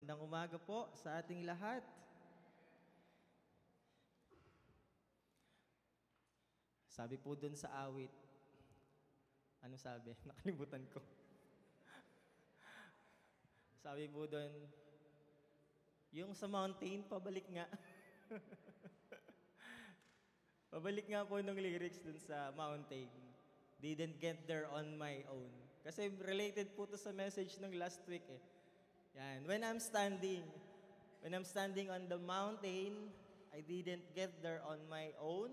magandang umaga po sa ating lahat. Sabi po dun sa awit, ano sabi? Nakalimutan ko. Sabi po dun, yung sa mountain, pabalik nga. Pabalik nga po nung lyrics dun sa mountain. Didn't get there on my own. Kasi related po to sa message ng last week eh. Yan. When I'm standing on the mountain, I didn't get there on my own.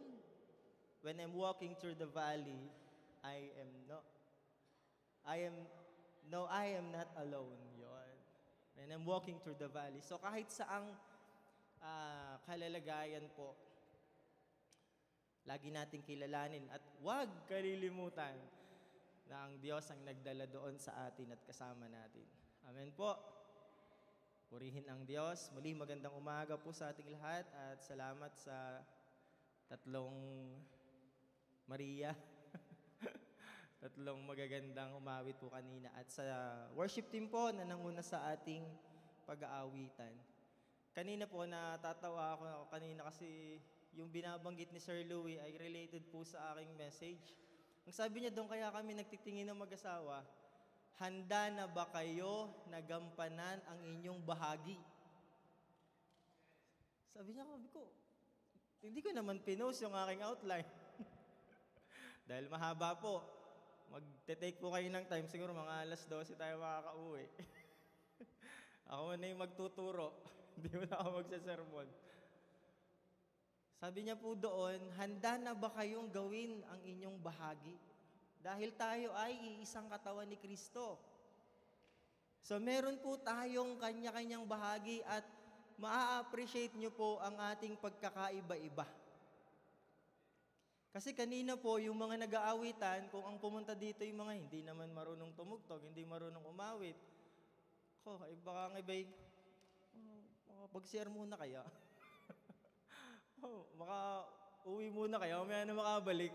When I'm walking through the valley, I am not alone. Yon. When I'm walking through the valley. So kahit saang kalalagayan po, lagi nating kilalanin at huwag kalilimutan na ang Diyos ang nagdala doon sa atin at kasama natin. Amen po. Purihin ang Diyos. Muli magandang umaga po sa ating lahat at salamat sa tatlong Maria. Tatlong magagandang umawit po kanina at sa worship team po na nanguna sa ating pag-aawitan. Kanina po natatawa ako kanina kasi yung binabanggit ni Sir Louie ay related po sa aking message. Ang sabi niya doon kaya kami nagtitingin ng mag-asawa, handa na ba kayo na gampanan ang inyong bahagi? Sabi ko, hindi ko naman pinost yung aking outline. Dahil mahaba po. Magte-take po kayo ng time. Siguro mga 12:00 tayo makakauwi. Ako na yung magtuturo. Hindi mo na ako magsasermon. Sabi niya po doon, handa na ba kayong gawin ang inyong bahagi? Dahil tayo ay iisang katawan ni Kristo. So meron po tayong kanya-kanyang bahagi at maa-appreciate niyo po ang ating pagkakaiba-iba. Kasi kanina po, yung mga nag-aawitan, kung ang pumunta dito yung mga hindi naman marunong tumugtog, hindi marunong umawit, baka ang iba'y, makapag-share muna kaya. Baka uwi muna kaya, umaya na makabalik.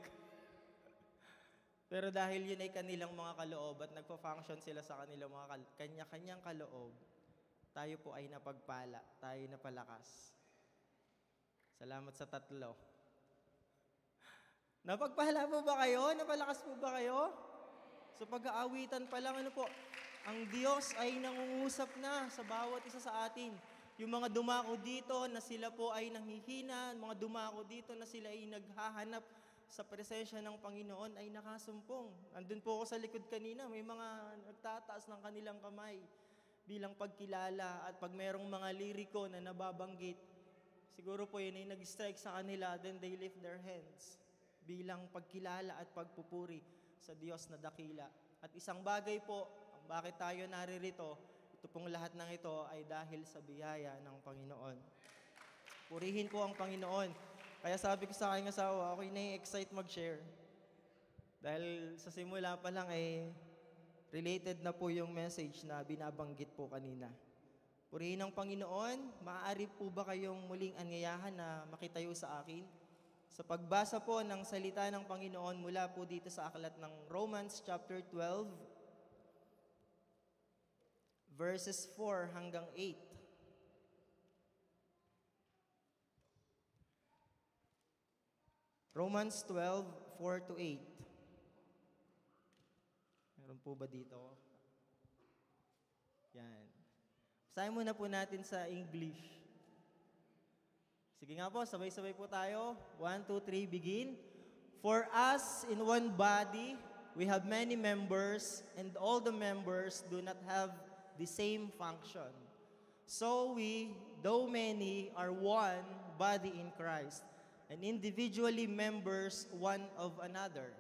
Pero dahil yun ay kanilang mga kaloob at nagpa-function sila sa kanilang mga kanya-kanyang kaloob, tayo po ay napagpala, tayo napalakas. Salamat sa tatlo. Napagpahala po ba kayo? Napalakas po ba kayo? So pag-aawitan pa lang, ang Diyos ay nangungusap na sa bawat isa sa atin. Yung mga dumako dito na sila po ay nanghihina, mga dumako dito na sila ay naghahanap sa presensya ng Panginoon ay nakasumpong. Andun po ako sa likod kanina, may mga nagtataas ng kanilang kamay bilang pagkilala at pag merong mga liriko na nababanggit, siguro po yun ay nag-strike sa kanila, then they lift their hands bilang pagkilala at pagpupuri sa Diyos na dakila. At isang bagay po, bakit tayo naririto, ito pong lahat ng ito ay dahil sa biyaya ng Panginoon. Purihin po ang Panginoon. Kaya sabi ko sa aking asawa, ako'y na-excite mag-share. Dahil sa simula pa lang ay related na po yung message na binabanggit po kanina. Purihin ang Panginoon. Maaari po ba kayong muling anyayahan na makitayo sa akin? Sa pagbasa po ng salita ng Panginoon mula po dito sa aklat ng Romans chapter 12, verses 4 hanggang 8. Romans 12, 4 to 8. Meron po ba dito? Yan. Basahin muna po natin sa English. Sige nga po, sabay-sabay po tayo. 1, 2, 3, begin. For us in one body, we have many members, and all the members do not have the same function. So we, though many, are one body in Christ, and individually members one of another,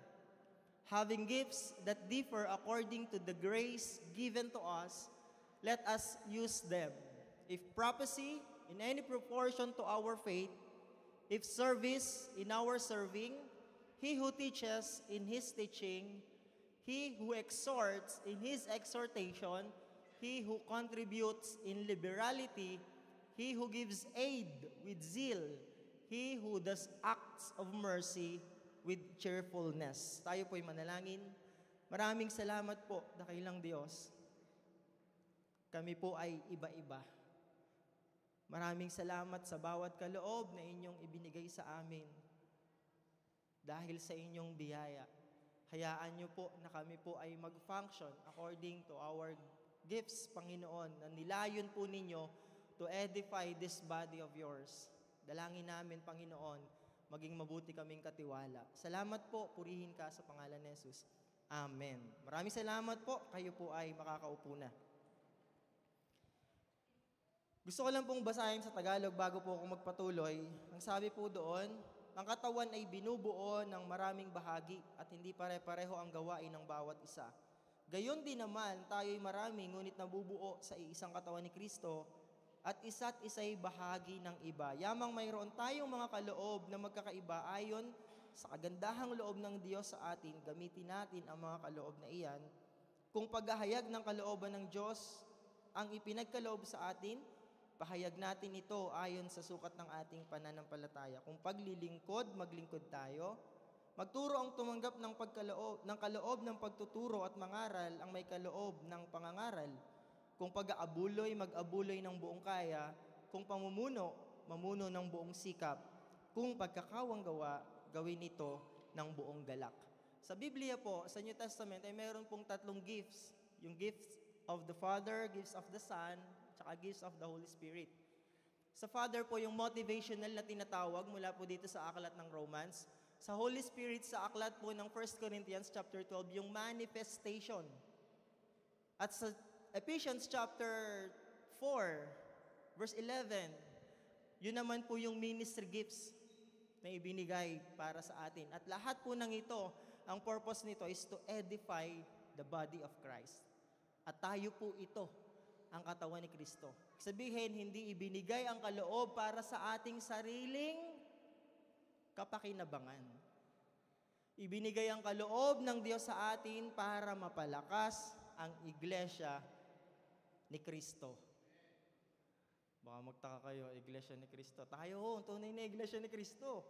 having gifts that differ according to the grace given to us, let us use them. If prophecy, in any proportion to our faith, if service, in our serving, he who teaches in his teaching, he who exhorts in his exhortation, he who contributes in liberality, he who gives aid with zeal, he who does acts of mercy with cheerfulness. Tayo po'y manalangin. Maraming salamat po, dakilang Diyos. Kami po ay iba-iba. Maraming salamat sa bawat kaloob na inyong ibinigay sa amin. Dahil sa inyong biyaya, hayaan niyo po na kami po ay mag-function according to our gifts, Panginoon, na nilayon po ninyo to edify this body of yours. Dalangin namin, Panginoon, maging mabuti kaming katiwala. Salamat po, purihin ka sa pangalan ni Jesus. Amen. Maraming salamat po, kayo po ay makakaupo na. Gusto ko lang pong basahin sa Tagalog bago po ako magpatuloy. Ang sabi po doon, ang katawan ay binubuo ng maraming bahagi at hindi pare-pareho ang gawain ng bawat isa. Gayon din naman, tayo'y marami ngunit nabubuo sa isang katawan ni Kristo at isa't isa'y bahagi ng iba. Yamang mayroon tayong mga kaloob na magkakaiba ayon sa kagandahang loob ng Diyos sa atin, gamitin natin ang mga kaloob na iyan. Kung paghahayag ng kalooban ng Diyos ang ipinagkaloob sa atin, pahayag natin ito ayon sa sukat ng ating pananampalataya. Kung paglilingkod, maglingkod tayo. Magturo ang tumanggap ng kaloob ng pagtuturo at mangaral ang may kaloob ng pangangaral. Kung pag-aabuloy, mag-abuloy ng buong kaya. Kung pamumuno, mamuno ng buong sikap. Kung pagkakawang gawa, gawin ito ng buong galak. Sa Biblia po, sa New Testament, ay mayroon pong 3 gifts. Yung gifts of the Father, gifts of the Son, tsaka gifts of the Holy Spirit. Sa Father po, yung motivational na tinatawag mula po dito sa aklat ng Romans. Sa Holy Spirit, sa aklat po ng 1 Corinthians chapter 12, yung manifestation. At sa Ephesians chapter 4, verse 11, yun naman po yung ministry gifts na ibinigay para sa atin. At lahat po ng ito, ang purpose nito is to edify the body of Christ. At tayo po ito, ang katawan ni Kristo. Sabihin, hindi ibinigay ang kaloob para sa ating sariling kapakinabangan. Ibinigay ang kaloob ng Diyos sa atin para mapalakas ang iglesia ni Kristo. Baka magtaka kayo, iglesia ni Kristo. Tayo, tunay na iglesia ni Kristo.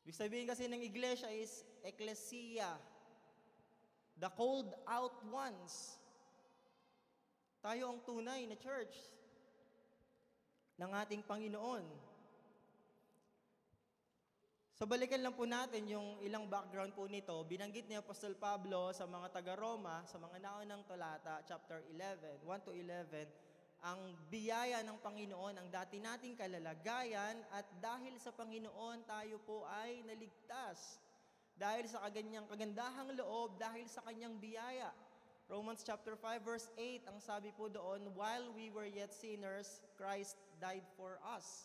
Ibig sabihin kasi ng iglesia is ecclesia, the called out ones. Tayo ang tunay na church ng ating Panginoon. So balikan lang po natin yung ilang background po nito. Binanggit ni Apostol Pablo sa mga taga-Roma, sa mga naunang talata, chapter 11, 1 to 11, ang biyaya ng Panginoon, ang dati nating kalalagayan, at dahil sa Panginoon tayo po ay naligtas. Dahil sa kagandahang loob, dahil sa kanyang biyaya. Romans chapter 5 verse 8, ang sabi po doon, while we were yet sinners, Christ died for us.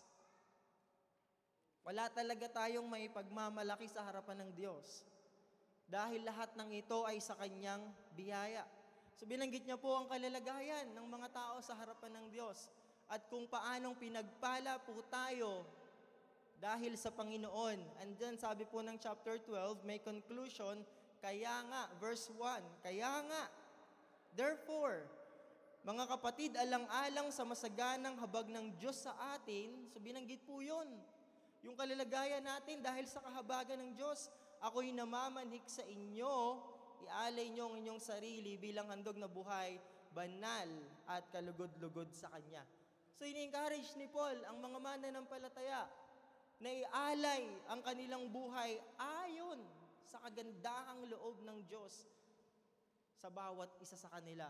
Wala talaga tayong may pagmamalaki sa harapan ng Diyos. Dahil lahat ng ito ay sa kanyang biyaya. So binanggit niya po ang kalalagayan ng mga tao sa harapan ng Diyos. At kung paanong pinagpala po tayo dahil sa Panginoon. And then sabi po ng chapter 12, may conclusion, kaya nga, verse 1, kaya nga, therefore, mga kapatid, alang-alang sa masaganang habag ng Diyos sa atin, so binanggit po yun, yung kalalagayan natin dahil sa kahabagan ng Diyos, ako'y namamanhik sa inyo, ialay niyo ang inyong sarili bilang handog na buhay, banal at kalugod-lugod sa Kanya. So ini-encourage ni Paul ang mga mananampalataya na ialay ang kanilang buhay ayon sa kagandahang loob ng Diyos sa bawat isa sa kanila.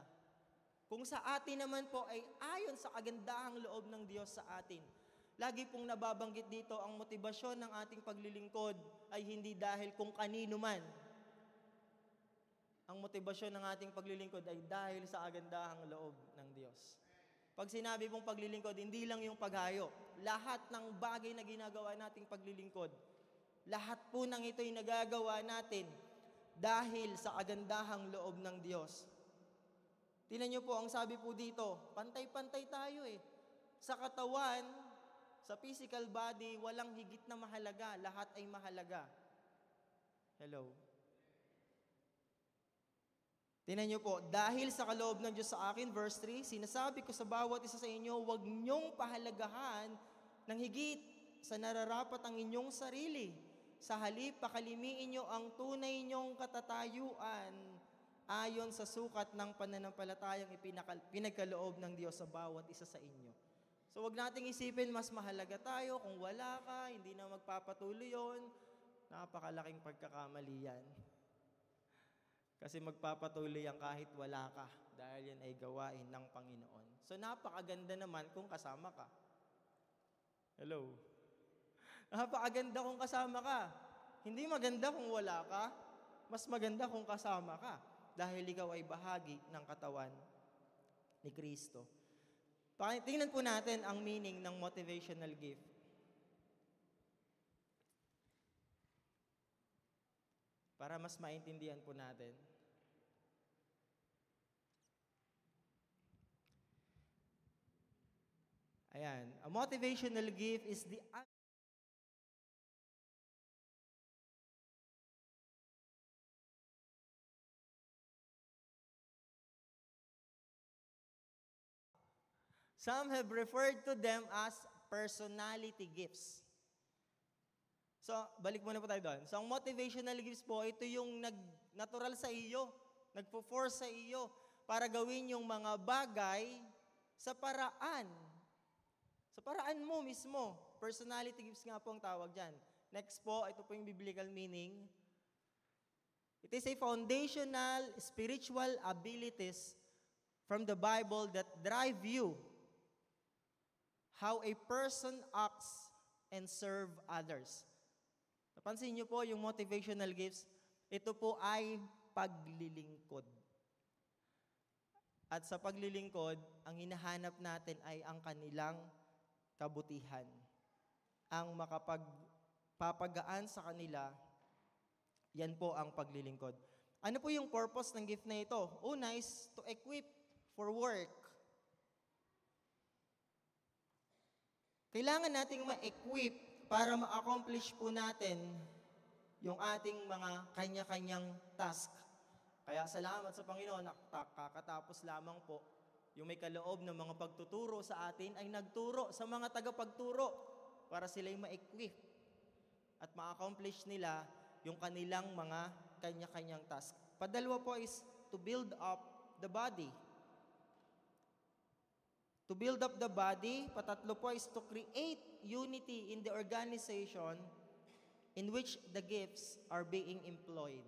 Kung sa atin naman po ay ayon sa kagandahang loob ng Diyos sa atin. Lagi pong nababanggit dito ang motibasyon ng ating paglilingkod ay hindi dahil kung kanino man. Ang motibasyon ng ating paglilingkod ay dahil sa kagandahang loob ng Diyos. Pag sinabi pong paglilingkod, hindi lang yung paghayo. Lahat ng bagay na ginagawa nating paglilingkod, lahat po ng ito'y nagagawa natin dahil sa kagandahang loob ng Diyos. Tingnan niyo po, ang sabi po dito, pantay-pantay tayo eh. Sa katawan, sa physical body, walang higit na mahalaga. Lahat ay mahalaga. Hello? Tingnan niyo po, dahil sa kaloob ng Diyos sa akin, verse 3, sinasabi ko sa bawat isa sa inyo, huwag niyong pahalagahan ng higit sa nararapat ang inyong sarili. Sa halip, pakalimiin niyo ang tunay niyong katatayuan ayon sa sukat ng pananampalatayang pinagkaloob ng Diyos sa bawat isa sa inyo. So wag nating isipin mas mahalaga tayo kung wala ka, hindi na magpapatuloy yon. Napakalaking pagkakamali yan. Kasi magpapatuloy yan kahit wala ka dahil yan ay gawain ng Panginoon. So napakaganda naman kung kasama ka. Hello? Napakaganda kung kasama ka. Hindi maganda kung wala ka. Mas maganda kung kasama ka dahil ikaw ay bahagi ng katawan ni Kristo. Tingnan po natin ang meaning ng motivational gift. Para mas maintindihan po natin. Ayan. A motivational gift is the Some have referred to them as personality gifts. So, balik muna po tayo doon. So, ang motivational gifts po, ito yung natural sa iyo, nagpo-force sa iyo para gawin yung mga bagay sa paraan. Sa paraan mo mismo. Personality gifts nga po ang tawag dyan. Next po, ito po yung biblical meaning. It is a foundational spiritual abilities from the Bible that drive you how a person acts and serve others. Napansin niyo po yung motivational gifts, ito po ay paglilingkod. At sa paglilingkod, ang hinahanap natin ay ang kanilang kabutihan. Ang makapagpapagaan sa kanila, yan po ang paglilingkod. Ano po yung purpose ng gift na ito? Una is to equip for work. Kailangan nating ma-equip para ma-accomplish po natin yung ating mga kanya-kanyang task. Kaya salamat sa Panginoon, kakatapos lamang po, yung may kaloob ng mga pagtuturo sa atin ay nagturo sa mga tagapagturo para sila'y ma-equip at ma-accomplish nila yung kanilang mga kanya-kanyang task. Padalwa po is to build up the body. To build up the body, patatlo po is to create unity in the organization in which the gifts are being employed.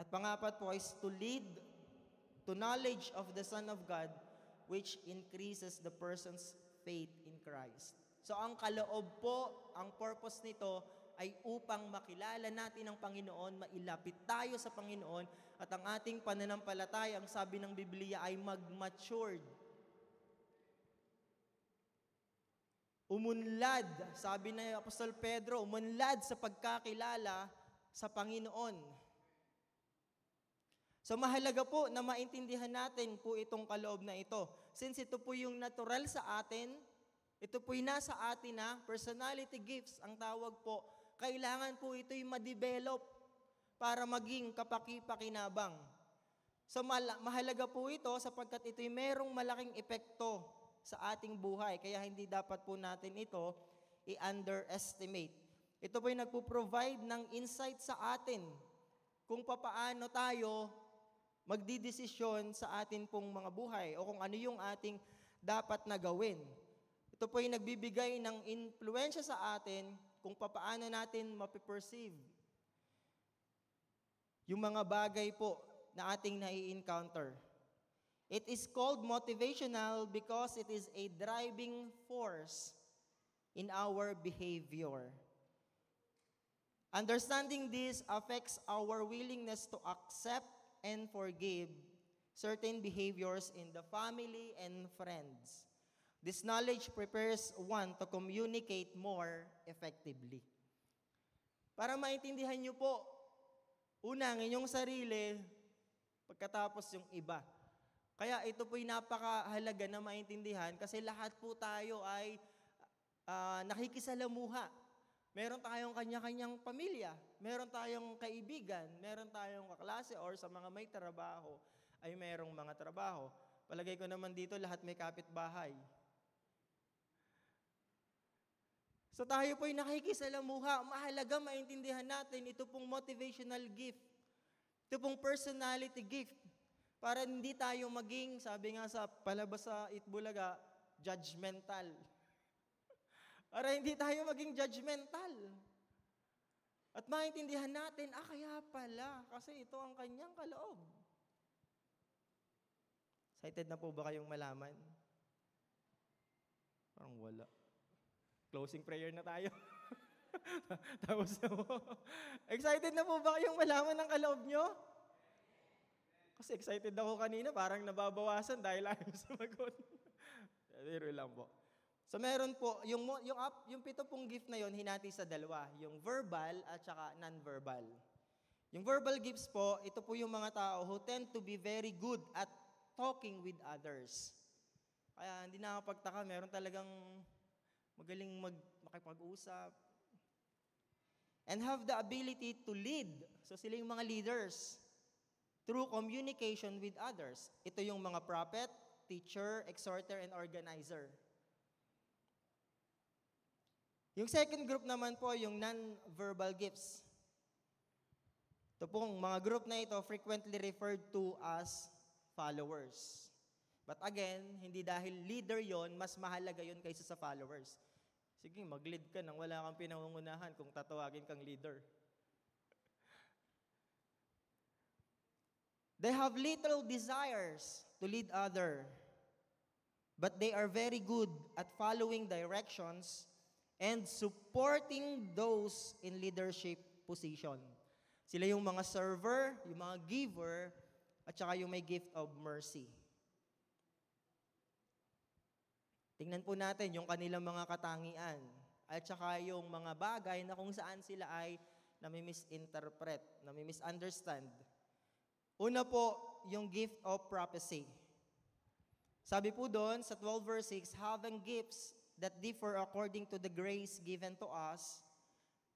At pangapat po is to lead to knowledge of the Son of God, which increases the person's faith in Christ. So ang kaloob po, ang purpose nito ay upang makilala natin ang Panginoon, mailapit tayo sa Panginoon, at ang ating pananampalataya, ang sabi ng Biblia, ay mag-matured. Umunlad, sabi ni Apostol Pedro, umunlad sa pagkakilala sa Panginoon. So mahalaga po na maintindihan natin po itong kaloob na ito. Since ito po yung natural sa atin, ito po yung nasa atin na personality gifts, ang tawag po, kailangan po ito'y ma-develop para maging kapaki-pakinabang. So mahalaga po ito sapagkat ito'y merong malaking epekto sa ating buhay. Kaya hindi dapat po natin ito i-underestimate. Ito po yung nagpo-provide ng insight sa atin kung papaano tayo magdidesisyon sa atin pong mga buhay o kung ano yung ating dapat na gawin. Ito po yung nagbibigay ng influensya sa atin kung papaano natin mapiperceive yung mga bagay po na ating nai-encounter. It is called motivational because it is a driving force in our behavior. Understanding this affects our willingness to accept and forgive certain behaviors in the family and friends. This knowledge prepares one to communicate more effectively. Para maintindihan niyo po, una ang inyong sarili, pagkatapos yung iba. Kaya ito po'y napakahalaga na maintindihan kasi lahat po tayo ay nakikisalamuha. Meron tayong kanya-kanyang pamilya, meron tayong kaibigan, meron tayong kaklase or sa mga may trabaho ay merong mga trabaho. Palagay ko naman dito lahat may kapitbahay. So tayo po'y nakikisalamuha. Mahalaga maintindihan natin ito pong motivational gift. Ito pong personality gift. Para hindi tayo maging, sabi nga sa palabas sa Itbulaga, judgmental. Para hindi tayo maging judgmental. At maintindihan natin, kaya pala, kasi ito ang kanyang kaloob. Excited na po ba kayong malaman? Parang wala. Closing prayer na tayo. Tapos na po. Excited na po ba kayong malaman ng kaloob nyo? Kasi excited ako kanina, parang nababawasan dahil ayaw sumagot. Pero lang po. So meron po, yung 7 pong gift na yon hinati sa 2, yung verbal at saka non-verbal. Yung verbal gifts po, ito po yung mga tao who tend to be very good at talking with others. Kaya hindi nakapagtaka, meron talagang magaling makipag-usap. And have the ability to lead. So sila yung mga leaders. Through communication with others. Ito yung mga prophet, teacher, exhorter, and organizer. Yung second group naman po, yung non-verbal gifts. Ito pong mga group na ito frequently referred to as followers. But again, hindi dahil leader yon, mas mahalaga yon kaysa sa followers. Sige, mag-lead ka nang wala kang pinangungunahan kung tatawagin kang leader. They have little desires to lead other, but they are very good at following directions and supporting those in leadership position. Sila yung mga server, yung mga giver, at saka yung may gift of mercy. Tingnan po natin yung kanilang mga katangian, at saka yung mga bagay na kung saan sila ay nami-misinterpret, nami-misunderstand. Una po, yung gift of prophecy. Sabi po doon sa 12 verse 6, having gifts that differ according to the grace given to us,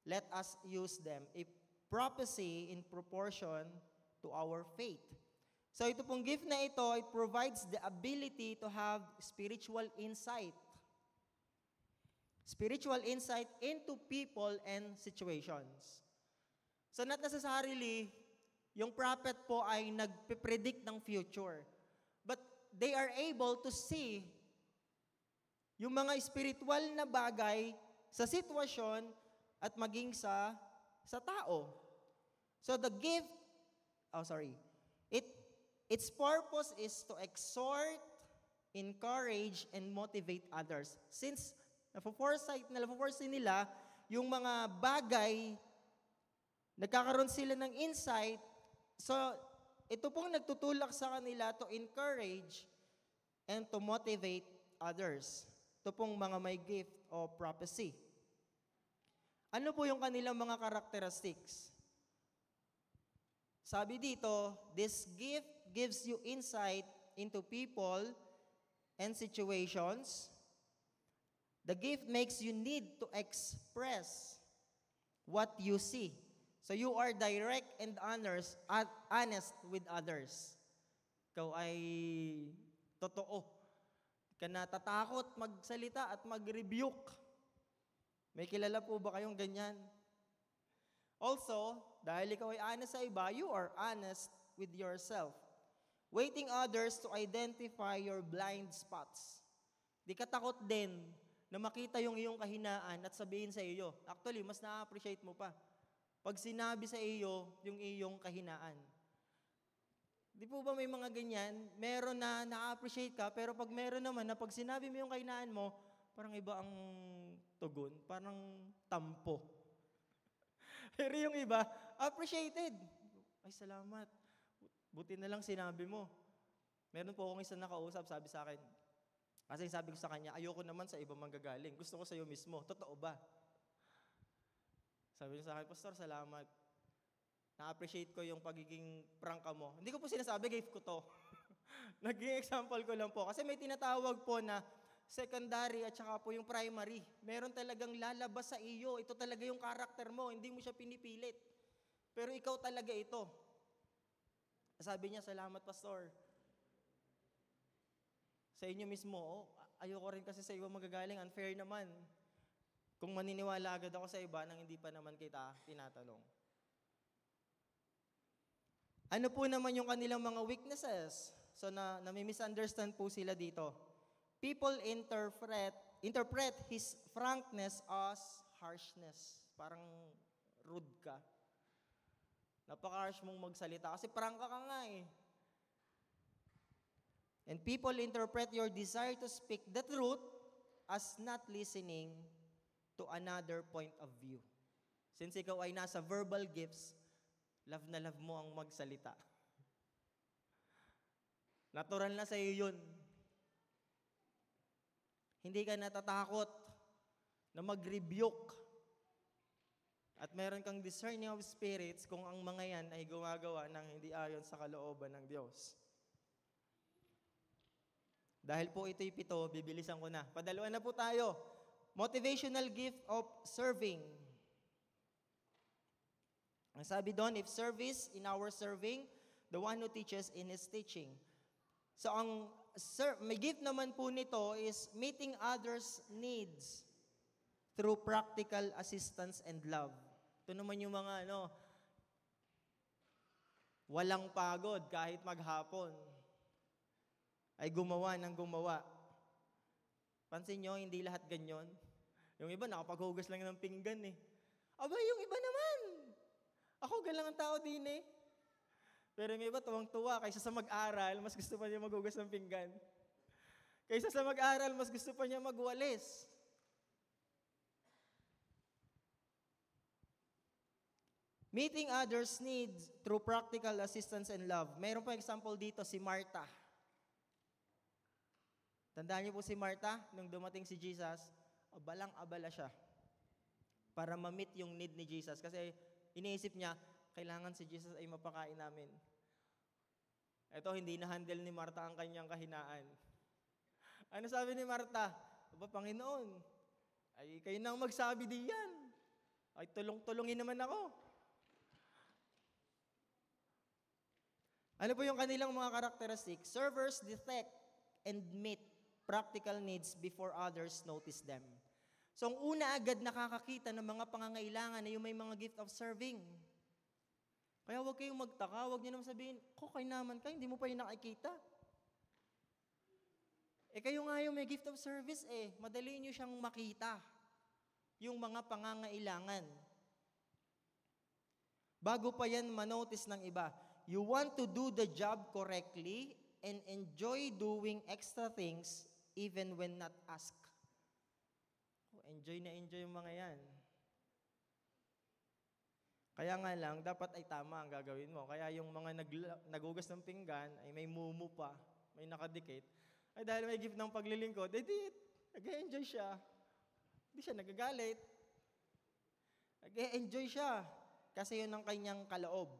let us use them. A prophecy in proportion to our faith. So ito pong gift na ito, it provides the ability to have spiritual insight. Spiritual insight into people and situations. So not necessarily, yung prophet po ay nagpe-predict ng future. But they are able to see yung mga spiritual na bagay sa sitwasyon at maging sa tao. So the gift, its purpose is to exhort, encourage, and motivate others. Since na-foresee nila yung mga bagay, nagkakaroon sila ng insight. So, ito pong nagtutulak sa kanila to encourage and to motivate others. Ito pong mga may gift o prophecy. Ano po yung kanilang mga characteristics? Sabi dito, this gift gives you insight into people and situations. The gift makes you need to express what you see. So you are direct and honest with others. Ikaw ay totoo. Ka natatakot magsalita at mag-rebuke. May kilala po ba kayong ganyan? Also, dahil ikaw ay honest sa iba, you are honest with yourself. Waiting others to identify your blind spots. Di ka takot din na makita yung iyong kahinaan at sabihin sa iyo. Actually, mas na-appreciate mo pa pag sinabi sa iyo yung iyong kahinaan. Di po ba may mga ganyan? Meron na na-appreciate ka, pero pag meron naman na pag sinabi mo yung kahinaan mo, parang iba ang tugon, parang tampo. Pero yung iba, appreciated. Ay, salamat. Buti na lang sinabi mo. Meron po akong isang nakausap, sabi sa akin, kasi sabi ko sa kanya, ayoko naman sa ibang manggagaling. Gusto ko sa iyo mismo. Totoo ba? Sabi niya sa akin, Pastor, salamat. Na-appreciate ko yung pagiging prangka mo. Hindi ko po sinasabi, gift ko to. Naging example ko lang po. Kasi may tinatawag po na secondary at saka po yung primary. Meron talagang lalabas sa iyo. Ito talaga yung karakter mo. Hindi mo siya pinipilit. Pero ikaw talaga ito. Sabi niya, salamat, Pastor. Sa inyo mismo, ayoko rin kasi sa iba magagaling. Unfair naman. Kung maniniwala agad ako sa iba nang hindi pa naman kita tinatanong. Ano po naman yung kanilang mga weaknesses? So nami-misunderstand po sila dito. People interpret his frankness as harshness. Parang rude ka. Napaka-harsh mong magsalita kasi prangka ka nga eh. And people interpret your desire to speak the truth as not listening to another point of view. Since ikaw ay nasa verbal gifts, love na love mo ang magsalita. Natural na sa iyo yun. Hindi ka natatakot na mag-rebuke. At meron kang discerning of spirits kung ang mga yan ay gumagawa ng hindi ayon sa kalooban ng Diyos. Dahil po ito'y 7, bibilisan ko na. Padaluan na po tayo. Motivational gift of serving. Ang sabi doon, if service in our serving, the one who teaches in his teaching. So may gift naman po nito is meeting others' needs through practical assistance and love. Ito naman yung mga walang pagod kahit maghapon ay gumawa ng gumawa. Pansin nyo, hindi lahat ganyan. Yung iba nakapaghugas lang ng pinggan eh. Aba, yung iba naman. Ako galang ang tao din eh. Pero yung iba tuwang-tuwa, kaysa sa mag-aral, mas gusto pa niya maghugas ng pinggan. Kaysa sa mag-aral, mas gusto pa niya magwalis. Meeting others' needs through practical assistance and love. Mayroon pa example dito, si Martha. Tandaan niyo po si Martha, nung dumating si Jesus, abalang-abala siya para ma-meet yung need ni Jesus. Kasi iniisip niya, kailangan si Jesus ay mapakain namin. Ito, hindi na-handle ni Martha ang kanyang kahinaan. Ano sabi ni Martha? Aba, Panginoon, ay kayo nang magsabi diyan. Ay tulong-tulungin naman ako. Ano po yung kanilang mga characteristics? Servers detect and meet practical needs before others notice them. So, ang una agad nakakakita ng mga pangangailangan na yung may mga gift of serving. Kaya huwag kayong magtaka, huwag niyo naman sabihin, kay naman ka, hindi mo pa yung nakikita. Kayo nga yung may gift of service madali niyo siyang makita. Yung mga pangangailangan. Bago pa yan manotice ng iba, you want to do the job correctly and enjoy doing extra things even when not asked. Enjoy na enjoy yung mga yan. Kaya nga lang, dapat ay tama ang gagawin mo. Kaya yung mga nagugas ng pinggan, ay may mumu pa, may nakadikit, ay dahil may gift ng paglilingkod, nag-enjoy siya. Hindi siya nagagalit. Nag-enjoy siya. Kasi yun ang kanyang kaloob.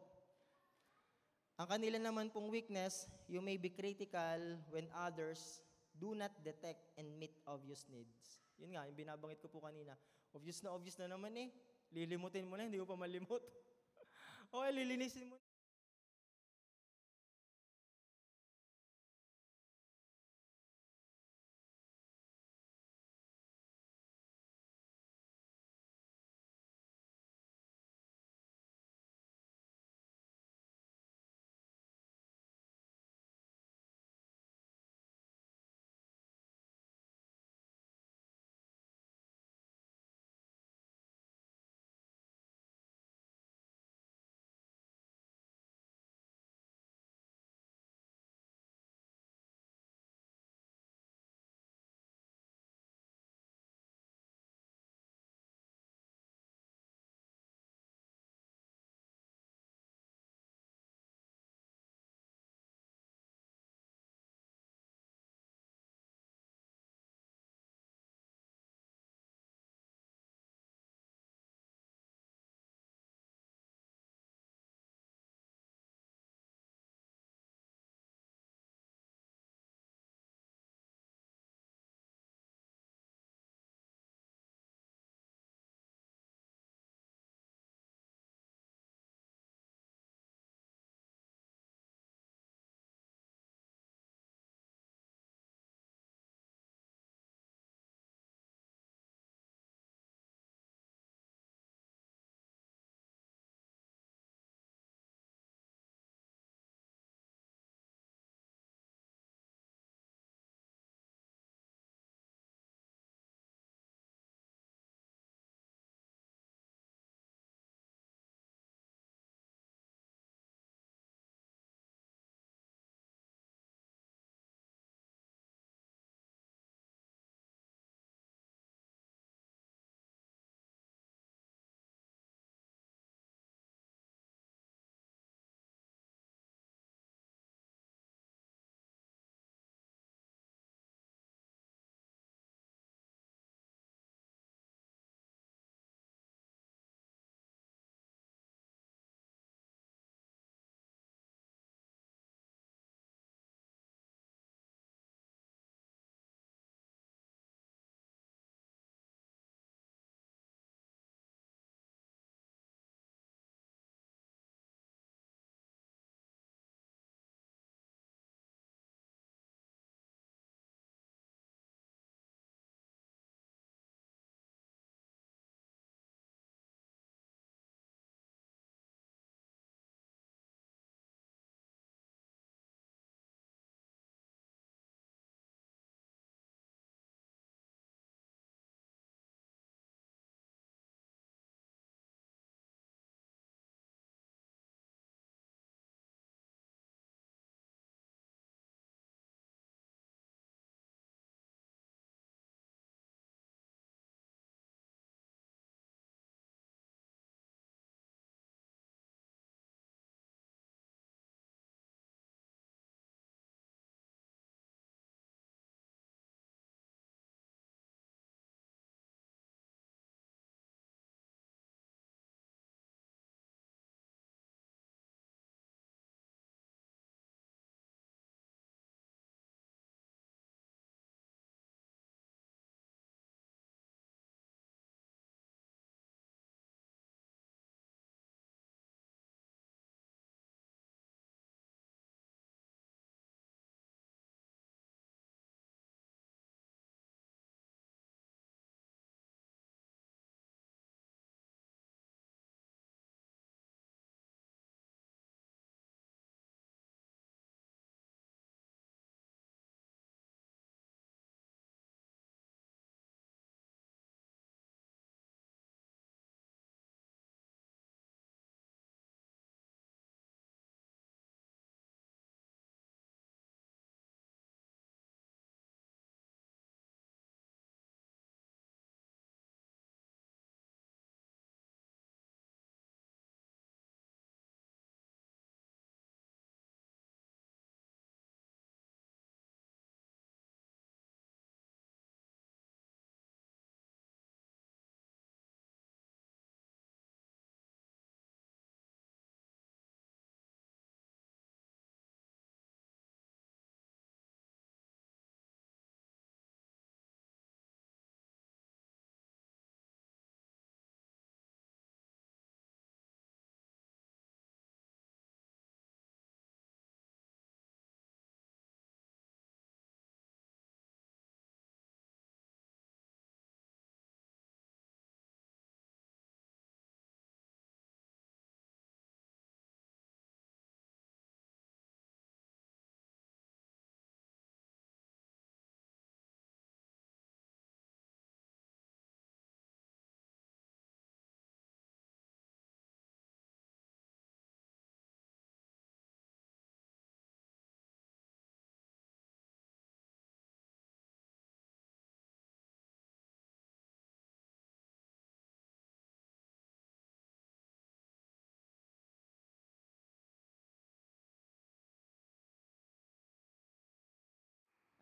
Ang kanila naman pong weakness, you may be critical when others do not detect and meet obvious needs. Yun nga, yung binabanggit ko po kanina. Obvious na naman Lilimutin mo na, hindi mo pa malimot. Okay, lilinisin mo.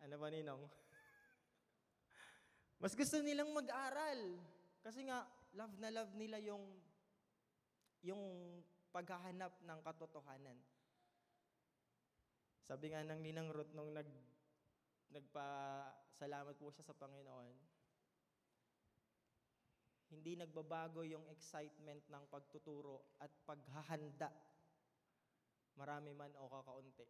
Ano ba, Ninong? Mas gusto nilang mag-aral. Kasi nga, love na love nila yung paghahanap ng katotohanan. Sabi nga ng Ninang Ruth nung nagpa-salamat po siya sa Panginoon, hindi nagbabago yung excitement ng pagtuturo at paghahanda, marami man o kakaunti.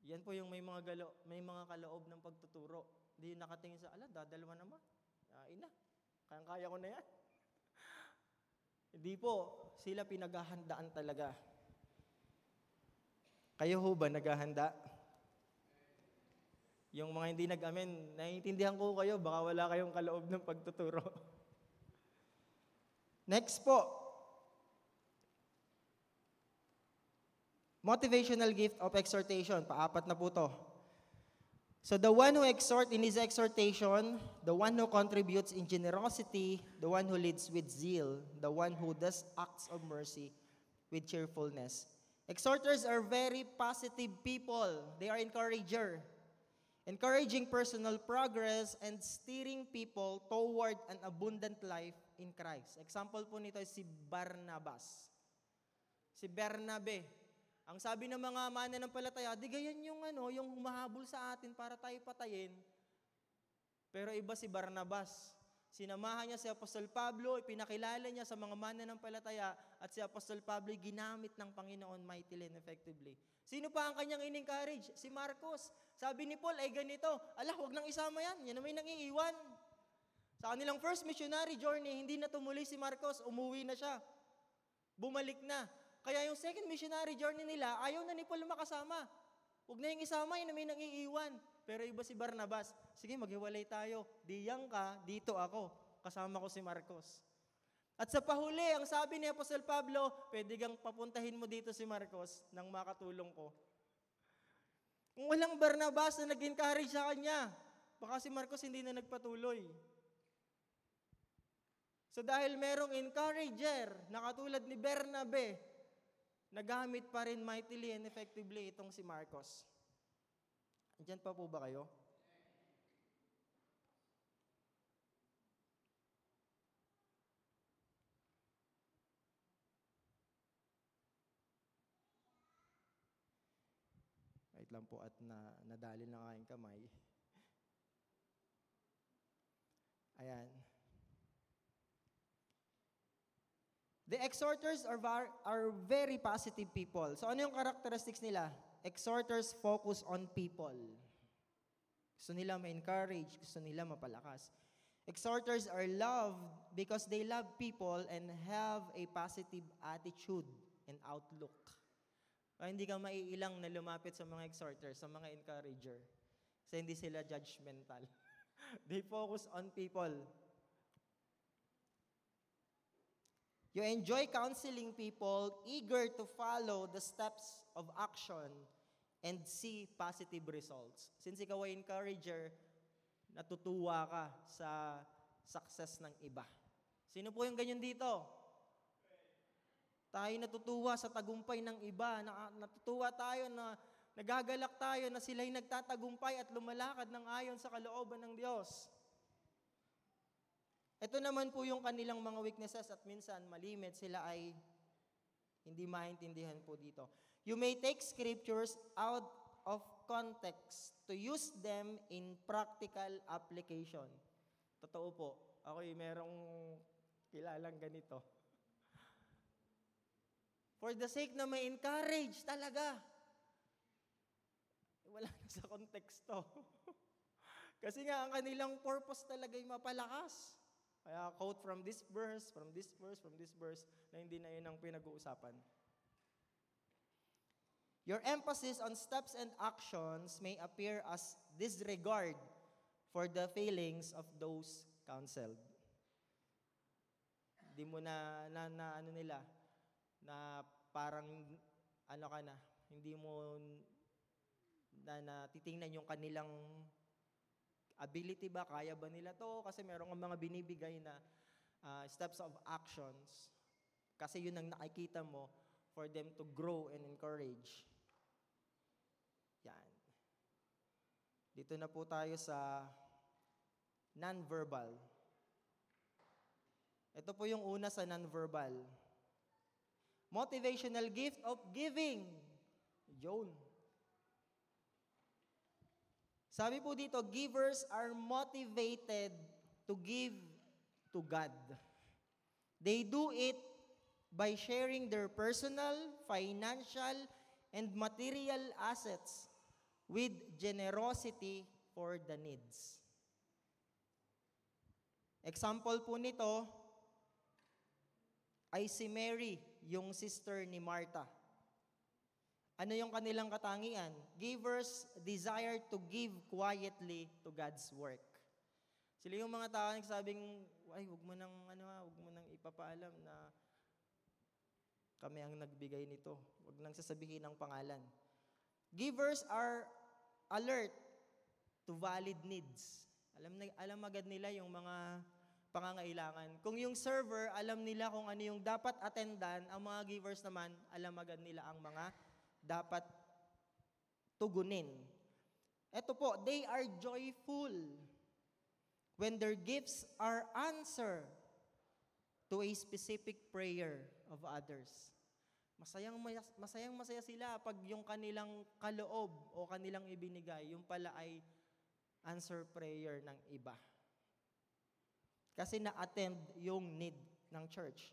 Yan po yung may mga kaloob ng pagtuturo. Hindi yung nakatingin sa, dadalawa naman. Ina, kaya ko na yan. Hindi po, sila pinaghahandaan talaga. Kayo ho ba naghahanda? Yung mga hindi nag-amen, naiintindihan ko kayo, baka wala kayong kaloob ng pagtuturo. Next po. Motivational gift of exhortation. Paapat na po to. So the one who exhort in his exhortation, the one who contributes in generosity, the one who leads with zeal, the one who does acts of mercy with cheerfulness. Exhorters are very positive people. They are encourager. Encouraging personal progress and steering people toward an abundant life in Christ. Example po nito ay si Barnabas. Si Bernabe. Ang sabi ng mga mananampalataya, di gayan yung humahabol sa atin para tayo patayin. Pero iba si Barnabas. Sinamahan niya si Apostol Pablo, ipinakilala niya sa mga mananampalataya, at si Apostol Pablo ginamit ng Panginoon mightily and effectively. Sino pa ang kanyang in-encourage? Si Marcos. Sabi ni Paul, ay ganito, huwag nang isama yan. Yan na may nangiiwan. Sa kanilang first missionary journey, hindi na tumuloy si Marcos, umuwi na siya. Bumalik na. Kaya yung second missionary journey nila, ayaw na ni Paul makasama. Huwag na yung isama, yun na may nangiiwan. Pero iba si Barnabas, sige maghiwalay tayo. Diyang ka, dito ako. Kasama ko si Marcos. At sa pahuli, ang sabi ni Apostol Pablo, pwede kang papuntahin mo dito si Marcos nang makatulong ko. Kung walang Barnabas na nag-encourage sa kanya, baka si Marcos hindi na nagpatuloy. So dahil merong encourager na katulad ni Bernabe, nagamit pa rin mightily and effectively itong si Marcos. Andiyan pa po ba kayo? Wait lang po at nadali ng aking kamay. Ayan. The exhorters are very positive people. So ano yung characteristics nila? Exhorters focus on people. Gusto nila ma-encourage, gusto nila mapalakas. Exhorters are loved because they love people and have a positive attitude and outlook. Kaya hindi ka maiilang na lumapit sa mga exhorters, sa mga encourager. Kasi hindi sila judgmental. They focus on people. You enjoy counseling people, eager to follow the steps of action and see positive results. Since ikaw ay encourager, natutuwa ka sa success ng iba. Sino po yung ganyan dito? Tayo natutuwa sa tagumpay ng iba. Natutuwa tayo na nagagalak tayo na sila'y nagtatagumpay at lumalakad ng ayon sa kalooban ng Diyos. Ito naman po yung kanilang mga weaknesses at minsan malimit sila ay hindi maintindihan po dito. You may take scriptures out of context to use them in practical application. Totoo po. Ako'y merong kilalang ganito. For the sake na may encourage talaga. Wala na sa konteksto. Kasi nga ang kanilang purpose talaga ay mapalakas. Kaya quote from this verse, from this verse, from this verse, na hindi na yun ang pinag-uusapan. Your emphasis on steps and actions may appear as disregard for the failings of those counseled. Hindi mo na ano nila, na parang ano ka na, hindi mo na titingnan yung kanilang ability ba, kaya ba nila to? Kasi merong mga binibigay na steps of actions. Kasi yun ang nakikita mo for them to grow and encourage. Yan. Dito na po tayo sa non-verbal. Ito po yung una sa non-verbal. Motivational gift of giving. Yun. Sabi po dito, givers are motivated to give to God. They do it by sharing their personal, financial, and material assets with generosity for the needs. Example po nito ay si Mary, yung sister ni Martha. Ano yung kanilang katangian? Givers desire to give quietly to God's work. Sila yung mga tao nagsabing, ay, wag mo nang ipapaalam na kami ang nagbigay nito. Wag nang sasabihin ng pangalan. Givers are alert to valid needs. Alam agad nila yung mga pangangailangan. Kung yung server, alam nila kung ano yung dapat attendan, ang mga givers naman, alam agad nila ang mga dapat tugunin. Ito po, they are joyful when their gifts are answer to a specific prayer of others. Masayang-masaya sila pag yung kanilang kaloob o kanilang ibinigay, yung pala ay answer prayer ng iba. Kasi na-attend yung need ng church.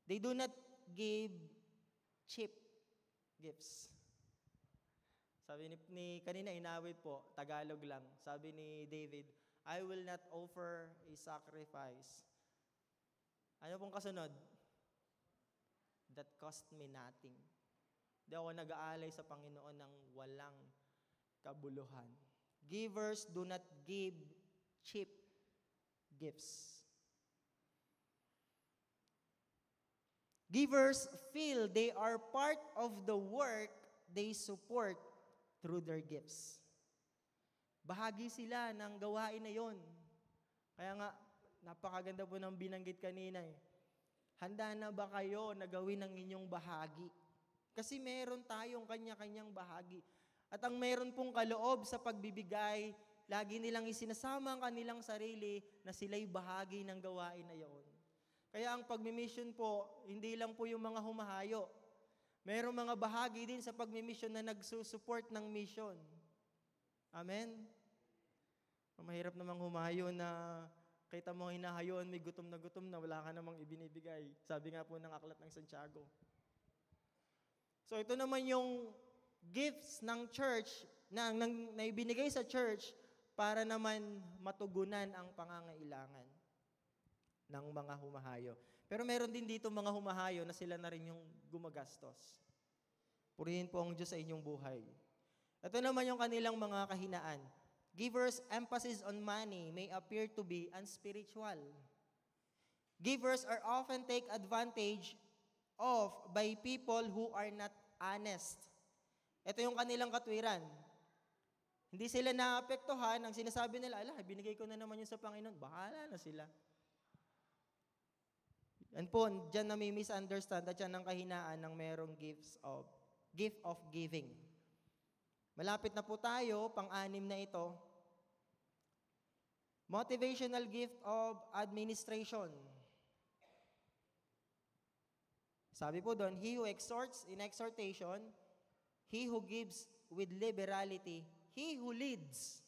They do not give cheap gifts. Sabi ni kanina inawit po, Tagalog lang. Sabi ni David, I will not offer a sacrifice. Ano pong kasunod? That cost me nothing. Di ako nag-aalay sa Panginoon ng walang kabuluhan. Givers do not give cheap gifts. Givers feel they are part of the work they support through their gifts. Bahagi sila ng gawain na yon. Kaya nga, napakaganda po ng binanggit kanina eh. Handa na ba kayo na gawin ang inyong bahagi? Kasi meron tayong kanya-kanyang bahagi. At ang meron pong kaloob sa pagbibigay, lagi nilang isinasama ang kanilang sarili na sila'y bahagi ng gawain na iyon. Kaya ang pagmimission po, hindi lang po yung mga humahayo. Merong mga bahagi din sa pagmimission na nagsusupport ng mission. Amen? Mahirap namang humayo na kita mo hinahayon, may gutom na wala ka namang ibinibigay. Sabi nga po ng aklat ng Santiago. So ito naman yung gifts ng church na ibinigay sa church para naman matugunan ang pangangailangan ng mga humahayo. Pero meron din dito mga humahayo na sila na rin yung gumagastos. Purihin po ang Diyos sa inyong buhay. Ito naman yung kanilang mga kahinaan. Givers' emphasis on money may appear to be unspiritual. Givers are often taken advantage of by people who are not honest. Ito yung kanilang katwiran. Hindi sila naapektuhan. Ang sinasabi nila, binigay ko na naman yun sa Panginoon. Bahala na sila. Yan po, dyan nami-misunderstand at yan ang kahinaan ng merong gift of giving. Malapit na po tayo, pang-anim na ito. Motivational gift of administration. Sabi po doon, he who exhorts in exhortation, he who gives with liberality, he who leads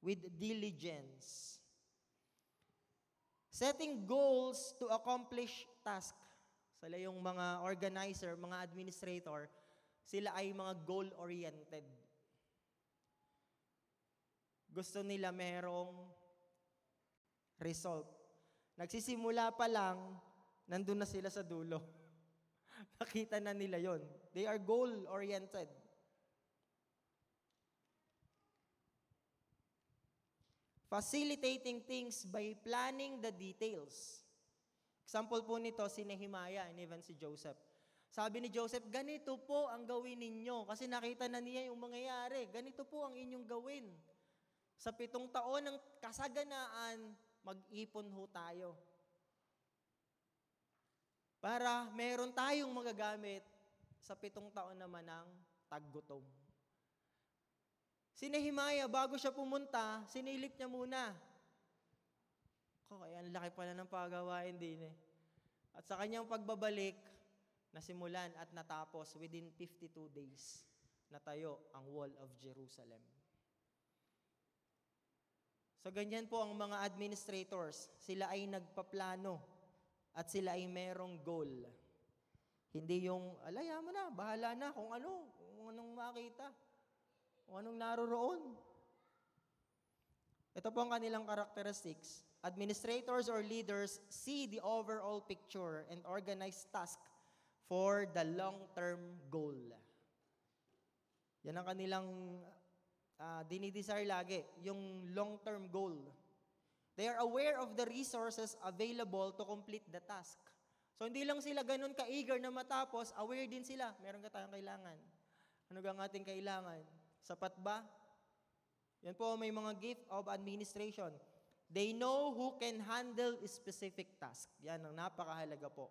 with diligence. Setting goals to accomplish task. Sila yung mga organizer, mga administrator, sila ay mga goal-oriented. Gusto nila merong result. Nagsisimula pa lang, nandun na sila sa dulo. Nakita na nila yon. They are goal-oriented. Facilitating things by planning the details. Example po nito, si Nehemiah and even si Joseph. Sabi ni Joseph, ganito po ang gawin ninyo. Kasi nakita na niya yung mangyayari. Ganito po ang inyong gawin. Sa 7 taon ng kasaganaan, mag-ipon ho tayo. Para meron tayong magagamit sa 7 taon naman ng taggutom. Si Nehemiah, bago siya pumunta, sinilip niya muna. Kaya ang laki pala ng pagawain din eh. At sa kanyang pagbabalik, nasimulan at natapos within 52 days, natayo ang Wall of Jerusalem. So ganyan po ang mga administrators, sila ay nagpaplano at sila ay merong goal. Hindi yung, alaya mo na, bahala na kung anong makita, kung anong naroroon. Ito po ang kanilang characteristics. Administrators or leaders see the overall picture and organize task for the long-term goal. Yan ang kanilang dinidesire lagi, yung long-term goal. They are aware of the resources available to complete the task. So hindi lang sila ganun ka-eager na matapos, aware din sila, meron ka tayong kailangan. Ano ang ating kailangan? Sapat ba? Yan po may mga gift of administration. They know who can handle a specific task. Yan ang napakahalaga po.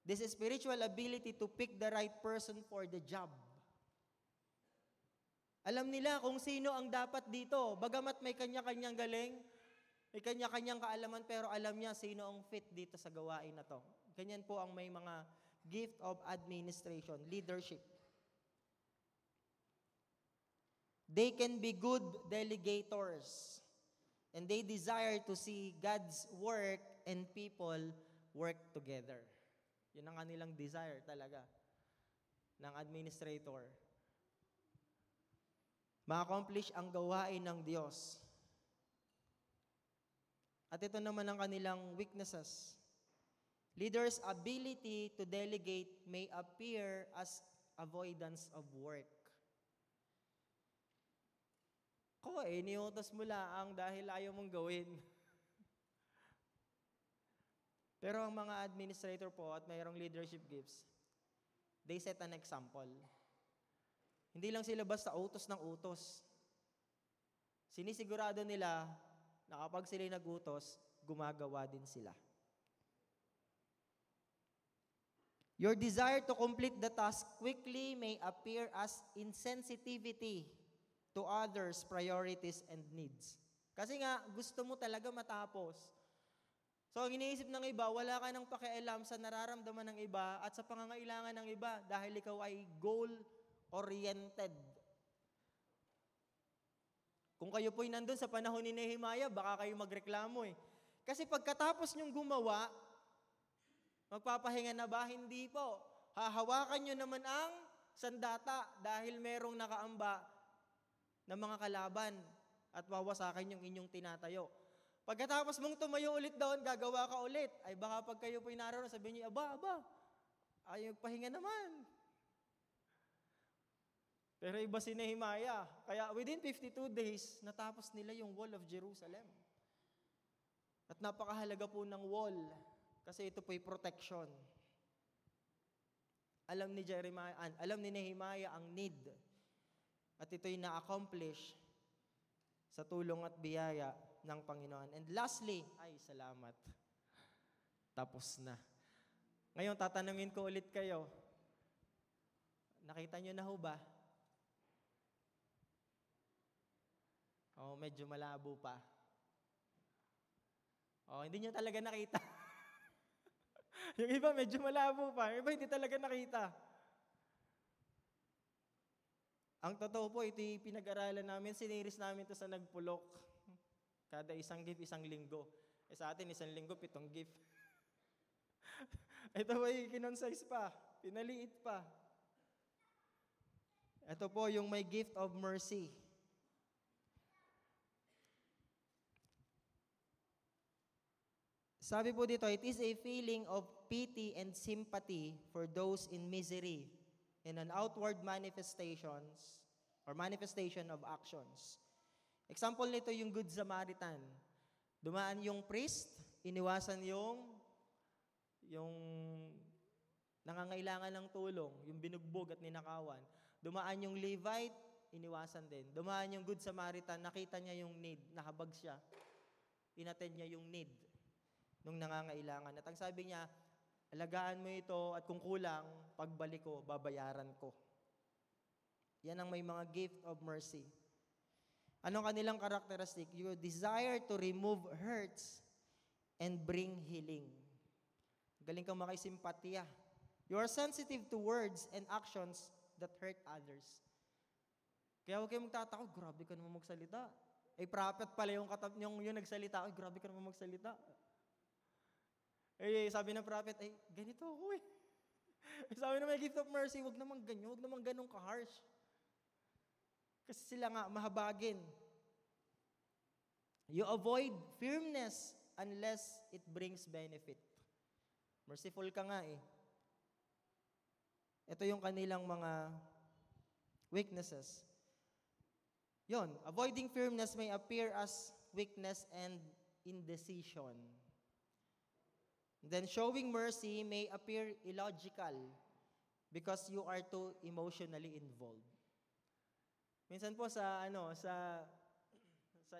This is spiritual ability to pick the right person for the job. Alam nila kung sino ang dapat dito. Bagamat may kanya-kanyang galing, may kanya-kanyang kaalaman, pero alam niya sino ang fit dito sa gawain na to. Ganyan po ang may mga gift of administration, leadership. They can be good delegators. And they desire to see God's work and people work together. Yun ang kanilang desire talaga ng administrator. Ma-accomplish ang gawain ng Diyos. At ito naman ang kanilang weaknesses. Leaders' ability to delegate may appear as avoidance of work. Iniutos mo lang dahil ayaw mong gawin. Pero ang mga administrator po at mayroong leadership gifts, they set an example. Hindi lang sila basta utos ng utos. Sinisigurado nila na kapag sila nag-utos, gumagawa din sila. Your desire to complete the task quickly may appear as insensitivity to others' priorities and needs. Kasi nga, gusto mo talaga matapos. So, ang iniisip ng iba, wala ka nang pakialam sa nararamdaman ng iba at sa pangangailangan ng iba dahil ikaw ay goal-oriented. Kung kayo po'y nandun sa panahon ni Nehemiah, baka kayo magreklamo eh. Kasi pagkatapos nyong gumawa, magpapahinga na ba? Hindi po. Hahawakan nyo naman ang sandata dahil merong nakaamba ng mga kalaban at wawasakin yung inyong tinatayo. Pagkatapos mong tumayo ulit doon, gagawa ka ulit. Ay baka pag kayo po'y naroon, sabihin niyo, aba, ay magpahinga naman. Pero iba si Nehemiah. Kaya within 52 days, natapos nila yung Wall of Jerusalem. At napakahalaga po ng wall kasi ito po'y protection. Alam ni Nehemiah ang need. At ito'y na-accomplish sa tulong at biyaya ng Panginoon. And lastly, ay salamat. Tapos na. Ngayon, tatanungin ko ulit kayo. Nakita nyo na ho ba? Medyo malabo pa. Hindi nyo talaga nakita. Yung iba medyo malabo pa. Yung iba hindi talaga nakita. Ang totoo po, ito yung pinag-aralan namin, siniris namin ito sa Nagpulok. Kada isang gift, isang linggo. Sa atin, isang linggo, 7 gift. Ito po yung kinonsize pa, pinaliit pa. Ito po yung may gift of mercy. Sabi po dito, it is a feeling of pity and sympathy for those in misery in an outward manifestation of actions. Example nito yung Good Samaritan. Dumaan yung priest, iniwasan yung nangangailangan ng tulong, yung binugbog at ninakawan. Dumaan yung Levite, iniwasan din. Dumaan yung Good Samaritan, nakita niya yung need, nahabag siya. Inattend niya yung need nung nangangailangan. At ang sabi niya, alagaan mo ito at kung kulang, pagbalik ko, babayaran ko. Yan ang may mga gift of mercy. Anong kanilang characteristic? You desire to remove hurts and bring healing. Galing kang makisimpatiya. You are sensitive to words and actions that hurt others. Kaya huwag kayong magtatako, grabe ka naman magsalita. Prophet pala yung nagsalita, grabe ka naman magsalita. Sabi ng prophet, ganito ako eh. Sabi na may gift of mercy, huwag naman ganun ka-harsh. Kasi sila nga, mahabagin. You avoid firmness unless it brings benefit. Merciful ka nga eh. Ito yung kanilang mga weaknesses. Yon, avoiding firmness may appear as weakness and indecision. Then showing mercy may appear illogical because you are too emotionally involved. Minsan po sa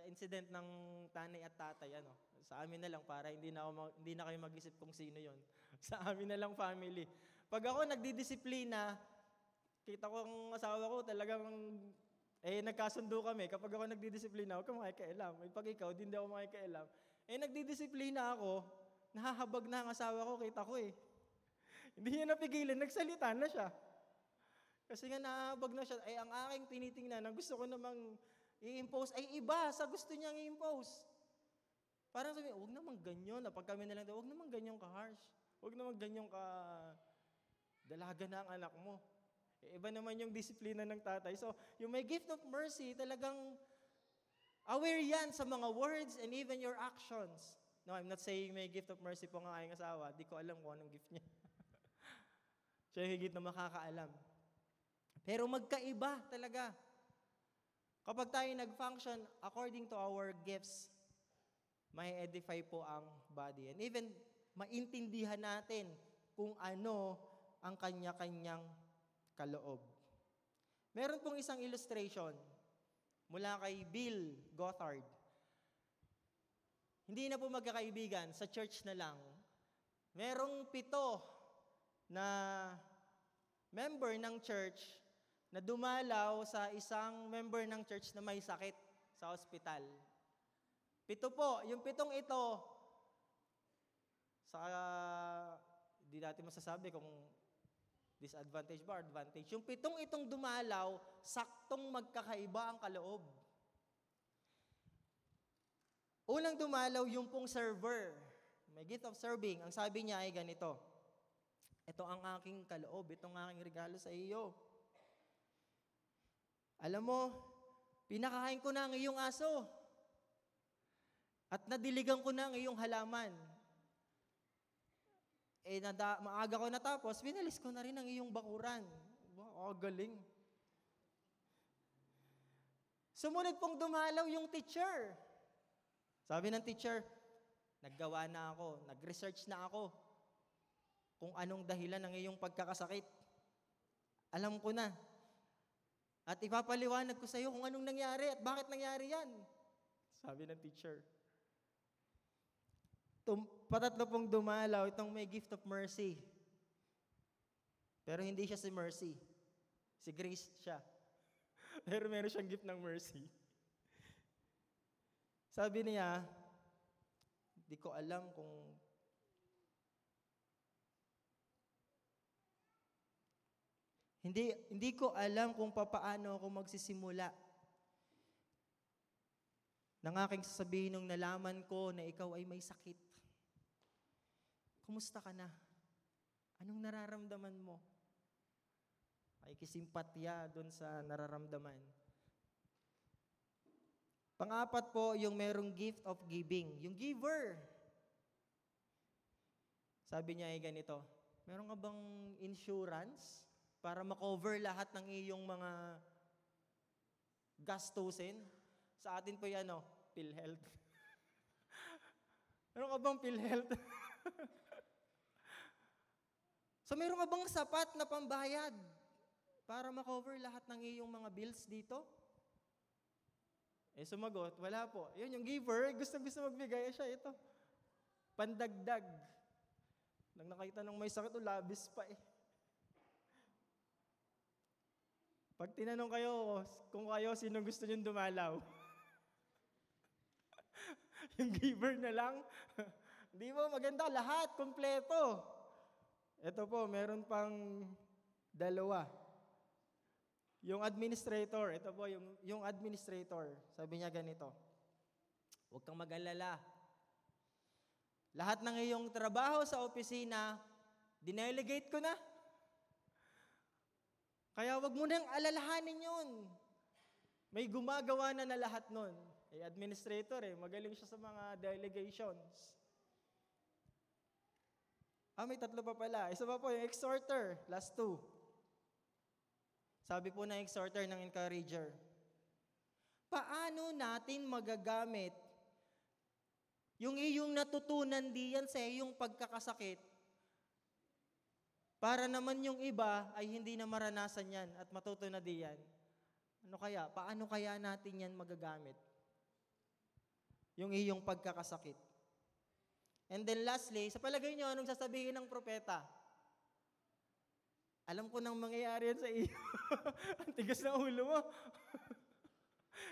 incident ng tanay at tatay, sa amin na lang para hindi na kayo mag-isip kung sino 'yon. Sa amin na lang family. Pag ako nagdidisiplina, kita ko ang asawa ko talagang nagkasundo kami. Kapag ako nagdidisiplina, huwag ka makikialam. Pag ikaw, hindi ako makikialam. Nagdidisiplina ako, nahahabag na ang asawa ko, kita ko eh. Hindi niya napigilan, nagsalita na siya. Kasi nga nahahabag na siya. Ang aking tinitingnan, ang gusto ko namang i-impose, ay iba sa gusto niyang i-impose. Parang sabi, huwag naman ganyan. Pag kami na lang, huwag naman ganyan ka-harsh. Huwag naman ganyan ka-dalaga na ang anak mo. Iba naman yung disiplina ng tatay. So, yung may gift of mercy, talagang aware yan sa mga words and even your actions. No, I'm not saying may gift of mercy po ng aking asawa. Di ko alam kung anong gift niya. Siya yung higit na makakaalam. Pero magkaiba talaga. Kapag tayo nag-function according to our gifts, may edify po ang body. And even maintindihan natin kung ano ang kanya-kanyang kaloob. Meron pong isang illustration mula kay Bill Gothard. Hindi na po magkakaibigan, sa church na lang. Merong 7 na member ng church na dumalaw sa isang member ng church na may sakit sa ospital. 7 po. Yung 7 ito, hindi natin masasabi kung disadvantage ba, advantage. Yung 7 itong dumalaw, saktong magkakaiba ang kaloob. Unang dumalaw yung pong server. May gift of serving. Ang sabi niya ay ganito, ito ang aking kaloob, itong aking regalo sa iyo. Alam mo, pinakain ko na ang iyong aso. At nadiligan ko na ang iyong halaman. Maaga ko natapos, winalis ko na rin ang iyong bakuran. Wow, galing. Sumunod pong dumalaw yung teacher. Sabi ng teacher, naggawa na ako, nag-research na ako kung anong dahilan ng iyong pagkakasakit. Alam ko na. At ipapaliwanag ko sa iyo kung anong nangyari at bakit nangyari yan. Sabi ng teacher. Patatlo pong dumalaw, itong may gift of mercy. Pero hindi siya si Mercy. Si Grace siya. Pero meron siyang gift ng mercy. Sabi niya, di ko alam kung Hindi ko alam kung papaano ako magsisimula nang aking sasabihin nung nalaman ko na ikaw ay may sakit. Kumusta ka na? Anong nararamdaman mo? Ay kisimpatya doon sa nararamdaman. Pang-apat po, yung merong gift of giving. Yung giver. Sabi niya ay ganito, meron ka bang insurance para makover lahat ng iyong mga gastusin? Sa atin po yan, PhilHealth. Meron ka bang PhilHealth? So meron ka bang sapat na pambayad para makover lahat ng iyong mga bills dito? Sumagot, wala po. Yun, yung giver, gusto magbigay siya, ito. Pandagdag. Nang nakita ng may sakit, labis pa eh. Pag tinanong kayo, kung kayo, sino gusto niyong dumalaw? Yung giver na lang. Di ba maganda? Lahat, kompleto. Ito po, meron pang dalawa. Yung administrator, ito po, yung administrator, sabi niya ganito, huwag kang mag-alala. Lahat ng iyong trabaho sa opisina, dinelegate ko na. Kaya wag mo nang alalahanin yun. May gumagawa na lahat nun. Administrator magaling siya sa mga delegations. May tatlo pa pala. Isa pa po, yung exhorter, last two. Sabi po ng exhorter ng encourager, paano natin magagamit yung iyong natutunan diyan sa iyong pagkakasakit para naman yung iba ay hindi na maranasan yan at matuto na diyan? Paano kaya natin yan magagamit? Yung iyong pagkakasakit. And then lastly, sa palagay nyo, anong sasabihin ng propeta? Alam ko nang mangyayari yan sa iyo. Ang tigas ng ulo mo.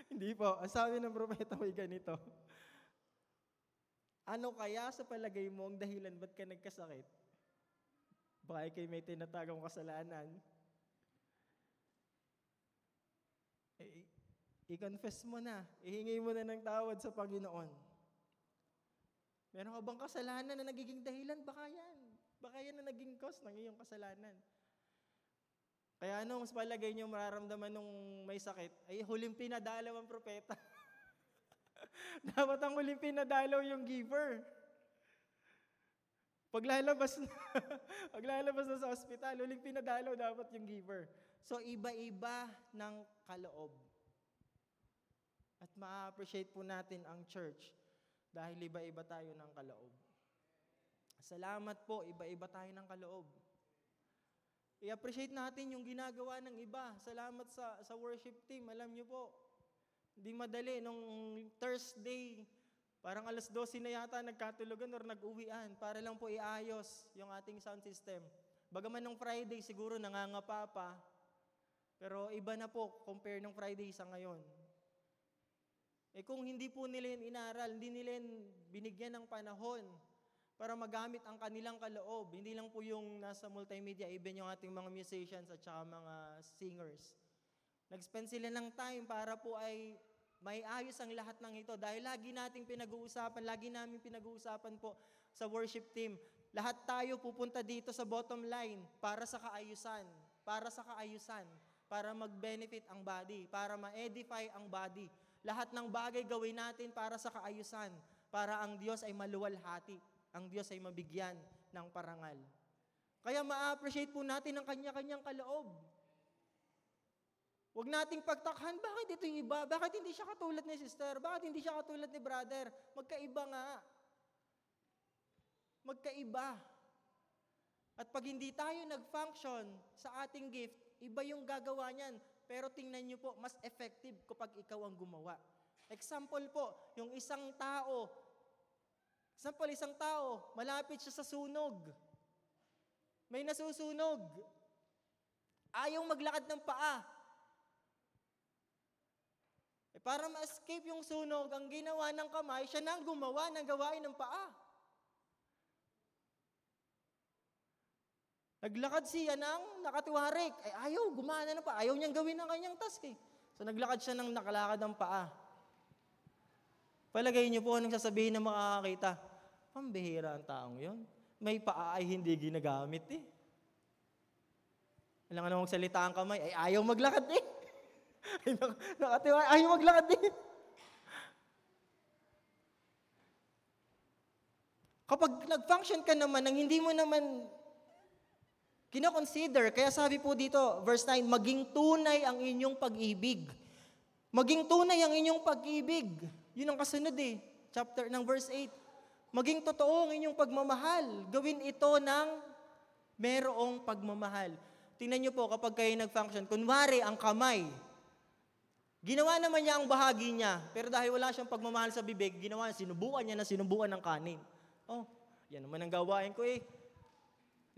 Hindi po. Ang sabi ng propeta ay ganito. Ano kaya sa palagay mo ang dahilan ba't ka nagkasakit? Baka kayo may tinatagong kasalanan. I-confess mo na. Ihingi mo na ng tawad sa Panginoon. Meron ka bang kasalanan na nagiging dahilan? Baka yan. Baka yan na naging cause ng iyong kasalanan. Kaya anong sa palagay niyo mararamdaman nung may sakit? Ay huling pinadalaw ang propeta. Dapat ang huling pinadalaw yung giver. Paglalabas na sa ospital, huling pinadalaw dapat yung giver. So, iba-iba ng kaloob. At ma-appreciate po natin ang church dahil iba-iba tayo ng kaloob. Salamat po, iba-iba tayo ng kaloob. I-appreciate natin yung ginagawa ng iba. Salamat sa worship team. Alam niyo po, hindi madali. Nung Thursday, parang 12:00 na yata nagkatulugan or nag-uwian para lang po iayos yung ating sound system. Bagaman nung Friday siguro nangangapa pa, pero iba na po compare nung Friday sa ngayon. Kung hindi po nila yan inaral, hindi nila yan binigyan ng panahon para magamit ang kanilang kaloob. Hindi lang po yung nasa multimedia, even yung ating mga musicians at saka mga singers. Nag-spend sila ng time para po ay may ayos ang lahat ng ito. Dahil lagi namin pinag-uusapan po sa worship team. Lahat tayo pupunta dito sa bottom line para sa kaayusan. Para mag-benefit ang body. Para ma-edify ang body. Lahat ng bagay gawin natin para sa kaayusan. Para ang Diyos ay maluwalhati. Ang Diyos ay mabigyan ng parangal. Kaya ma-appreciate po natin ang kanya-kanyang kaloob. Huwag nating pagtakhan, bakit ito yung iba? Bakit hindi siya katulad ni sister? Bakit hindi siya katulad ni brother? Magkaiba nga. Magkaiba. At pag hindi tayo nag-function sa ating gift, iba yung gagawa niyan. Pero tingnan niyo po, mas effective kapag ikaw ang gumawa. Example po, yung isang tao, malapit siya sa sunog. May nasusunog. Ayaw maglakad ng paa. Para ma-escape yung sunog, ang ginawa ng kamay, siya na ang gumawa ng gawain ng paa. Naglakad siya ng nakatiwarik. Ayaw, gumana ng paa. Ayaw niyang gawin ang kanyang task So naglakad siya ng nakalakad ng paa. Palagay niyo po anong sasabihin ng makakakita. Pambihira ang taong yon. May paa ay hindi ginagamit Alam nga namang salita ang kamay, ayaw maglakad Nakatiwa, ayaw maglakad Kapag nag-function ka naman nang hindi mo naman kino-consider, kaya sabi po dito, verse 9, maging tunay ang inyong pag-ibig. Maging tunay ang inyong pag-ibig. Yun ang kasunod chapter ng verse 8. Maging totoo ang inyong pagmamahal. Gawin ito ng merong pagmamahal. Tingnan niyo po kapag kayo nag-function, kunwari ang kamay, ginawa naman niya ang bahagi niya, pero dahil wala siyang pagmamahal sa bibig, sinubukan niya ng kanin. Yan naman ang gawain ko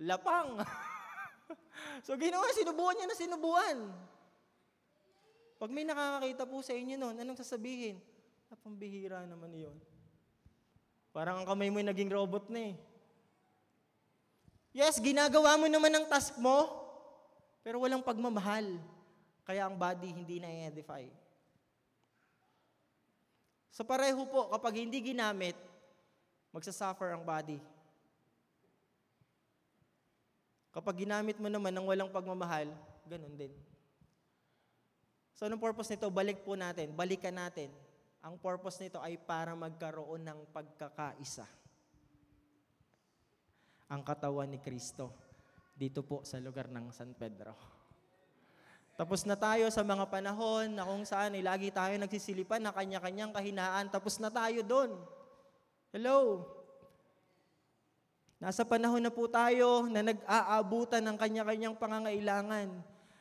Lapang. So sinubukan niya na sinubukan. Pag may nakakakita po sa inyo noon, anong sasabihin? Pambihira naman iyon. Parang ang kamay mo naging robot na eh. Yes, ginagawa mo naman ang task mo, pero walang pagmamahal. Kaya ang body hindi na-edify. So pareho po, kapag hindi ginamit, magsasuffer ang body. Kapag ginamit mo naman ng walang pagmamahal, ganun din. So anong purpose nito? Balikan natin. Ang purpose nito ay para magkaroon ng pagkakaisa. Ang katawan ni Kristo dito po sa lugar ng San Pedro. Tapos na tayo sa mga panahon na kung saan lagi tayo nagsisilipan na kanya-kanyang kahinaan. Tapos na tayo doon. Hello? Nasa panahon na po tayo na nag-aabutan ng kanya-kanyang pangangailangan.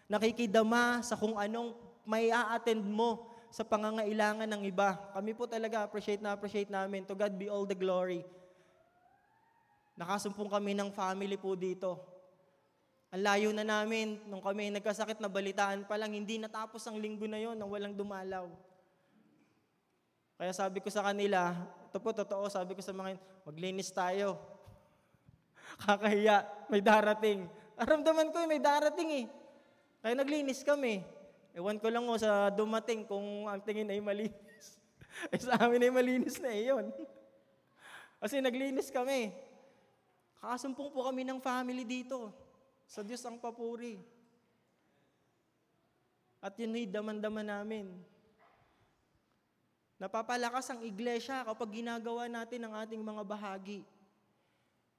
Nakikidama sa kung anong may a-attend mo sa pangangailangan ng iba. Kami po talaga appreciate namin. To God be all the glory. Nakasumpong kami ng family po dito. Ang layo na namin, nung kami nagkasakit na balitaan pa lang, hindi natapos ang linggo na yon nang walang dumalaw. Kaya sabi ko sa kanila, ito po totoo, sabi ko sa mga, maglinis tayo. Kakahiya, may darating. Aramdaman ko may darating eh. Kaya naglinis kami. Ewan ko lang sa dumating kung ang tingin ay malinis. Sa amin ay malinis na eh yun. Kasi naglinis kami. Kakasumpong po kami ng family dito. Sa Diyos ang papuri. At yun ay daman-daman namin. Napapalakas ang iglesia kapag ginagawa natin ang ating mga bahagi.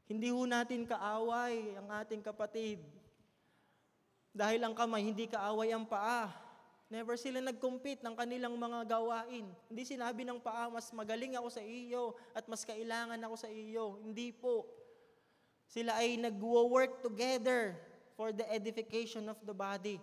Hindi ho natin kaaway ang ating kapatid. Dahil ang kamay, hindi kaaway ang paa. Never sila nag-compete ng kanilang mga gawain. Hindi sinabi ng paa, mas magaling ako sa iyo at mas kailangan ako sa iyo. Hindi po. Sila ay nag-work together for the edification of the body.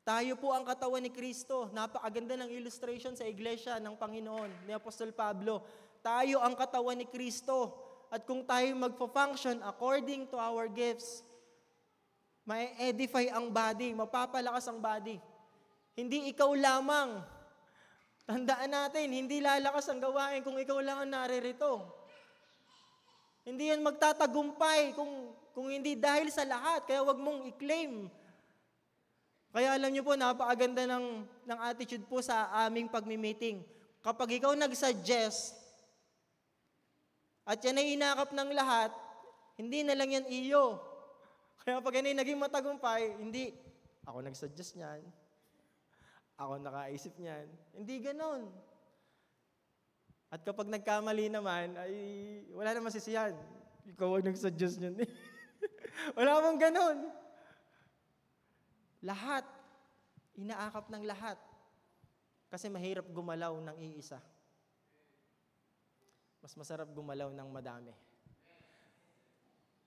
Tayo po ang katawan ni Kristo. Napakaganda ng illustration sa iglesia ng Panginoon ni Apostol Pablo. Tayo ang katawan ni Kristo. At kung tayo magpo-function according to our gifts, ma-edify ang body, mapapalakas ang body. Hindi ikaw lamang. Tandaan natin, hindi lalakas ang gawain kung ikaw lang ang naririto. Hindi yan magtatagumpay kung hindi dahil sa lahat. Kaya wag mong i-claim. Kaya alam niyo po, napakaganda ng attitude po sa aming pagmi-meeting. Kapag ikaw nag-suggest, at yan ay inakap ng lahat, hindi na lang yan iyo. Kaya pag yan ay naging matagumpay, hindi, ako nag-suggest niyan. Ako nakaisip niyan. Hindi ganon. At kapag nagkamali naman, ay wala naman sisiyan. Ikaw ang nag-suggest niyan. Wala mong ganon. Lahat. Inaakap ng lahat. Kasi mahirap gumalaw ng iisa. Mas masarap gumalaw ng madami.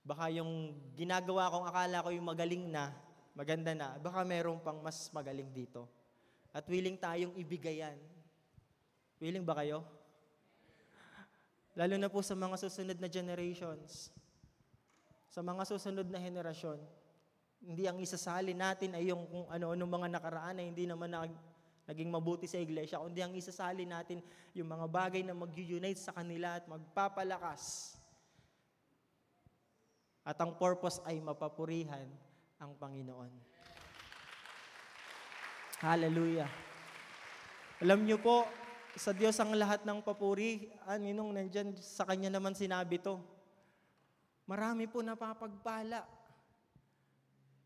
Baka yung ginagawa kong akala ko yung magaling na, maganda na, baka meron pang mas magaling dito. At willing tayong ibigayan. Willing ba kayo? Lalo na po sa mga susunod na generations. Sa mga susunod na henerasyon. Hindi ang isasali natin ay yung kung ano-ano mga nakaraan na hindi naman naging mabuti sa iglesia, kundi ang isasali natin yung mga bagay na mag-unite sa kanila at magpapalakas. At ang purpose ay mapapurihan ang Panginoon. Hallelujah. Alam niyo po, sa Diyos ang lahat ng papuri. Aninong nandyan sa Kanya naman sinabi to. Marami po napapagpala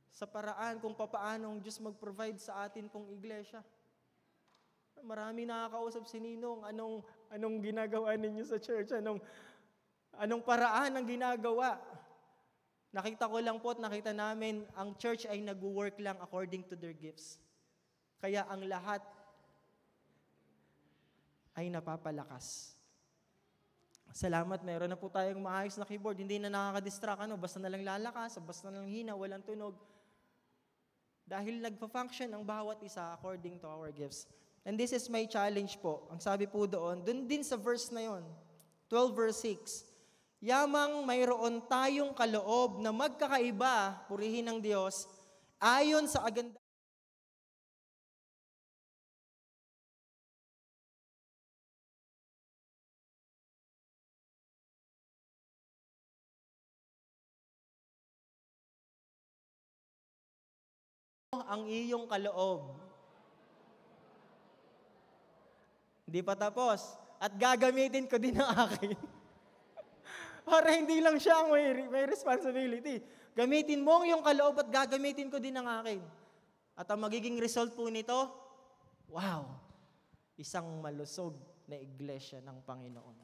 sa paraan kung papaano ang Diyos mag-provide sa atin pong iglesia. Marami nakakausap si Ninong, anong ginagawa ninyo sa church, anong paraan ang ginagawa. Nakita ko lang po at nakita namin, ang church ay nag-work lang according to their gifts. Kaya ang lahat ay napapalakas. Salamat, meron na po tayong maayos na keyboard. Hindi na nakaka-distract, basta na lang lalakas, basta na lang hina, walang tunog. Dahil nagpa-function ang bawat isa according to our gifts. And this is my challenge po. Ang sabi po doon din sa verse na yon, 12 verse 6, yamang mayroon tayong kaloob na magkakaiba, purihin ng Diyos, ayon sa aganda ang iyong kaloob. Hindi pa tapos. At gagamitin ko din ang akin. Para hindi lang siya ang may responsibility. Gamitin mo ang iyong kaloob at gagamitin ko din ang akin. At ang magiging result po nito, wow! Isang malusog na iglesia ng Panginoon.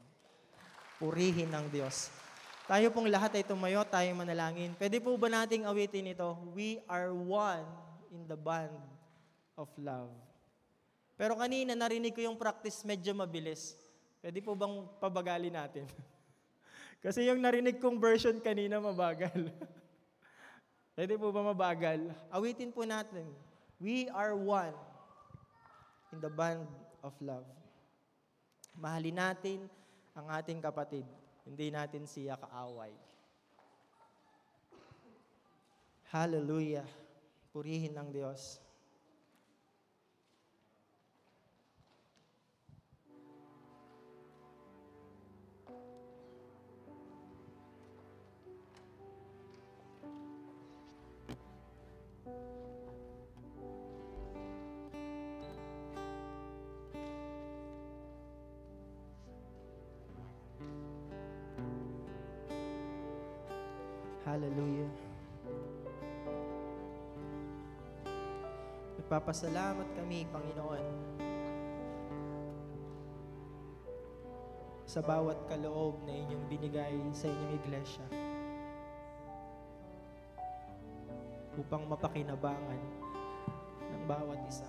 Purihin ng Diyos. Tayo pong lahat ay tumayo, tayo manalangin. Pwede po ba nating awitin ito? We are one in the band of love. Pero kanina narinig ko yung practice medyo mabilis. Pwede po bang pabagali natin? Kasi yung narinig kong version kanina mabagal. Pwede po ba mabagal? Awitin po natin. We are one in the band of love. Mahalin natin ang ating kapatid. Hindi natin siya kaaway. Hallelujah. Purihin ng Diyos. Hallelujah. Nagpapasalamat kami, Panginoon, sa bawat kaloob na inyong binigay sa inyong iglesia upang mapakinabangan ng bawat isa.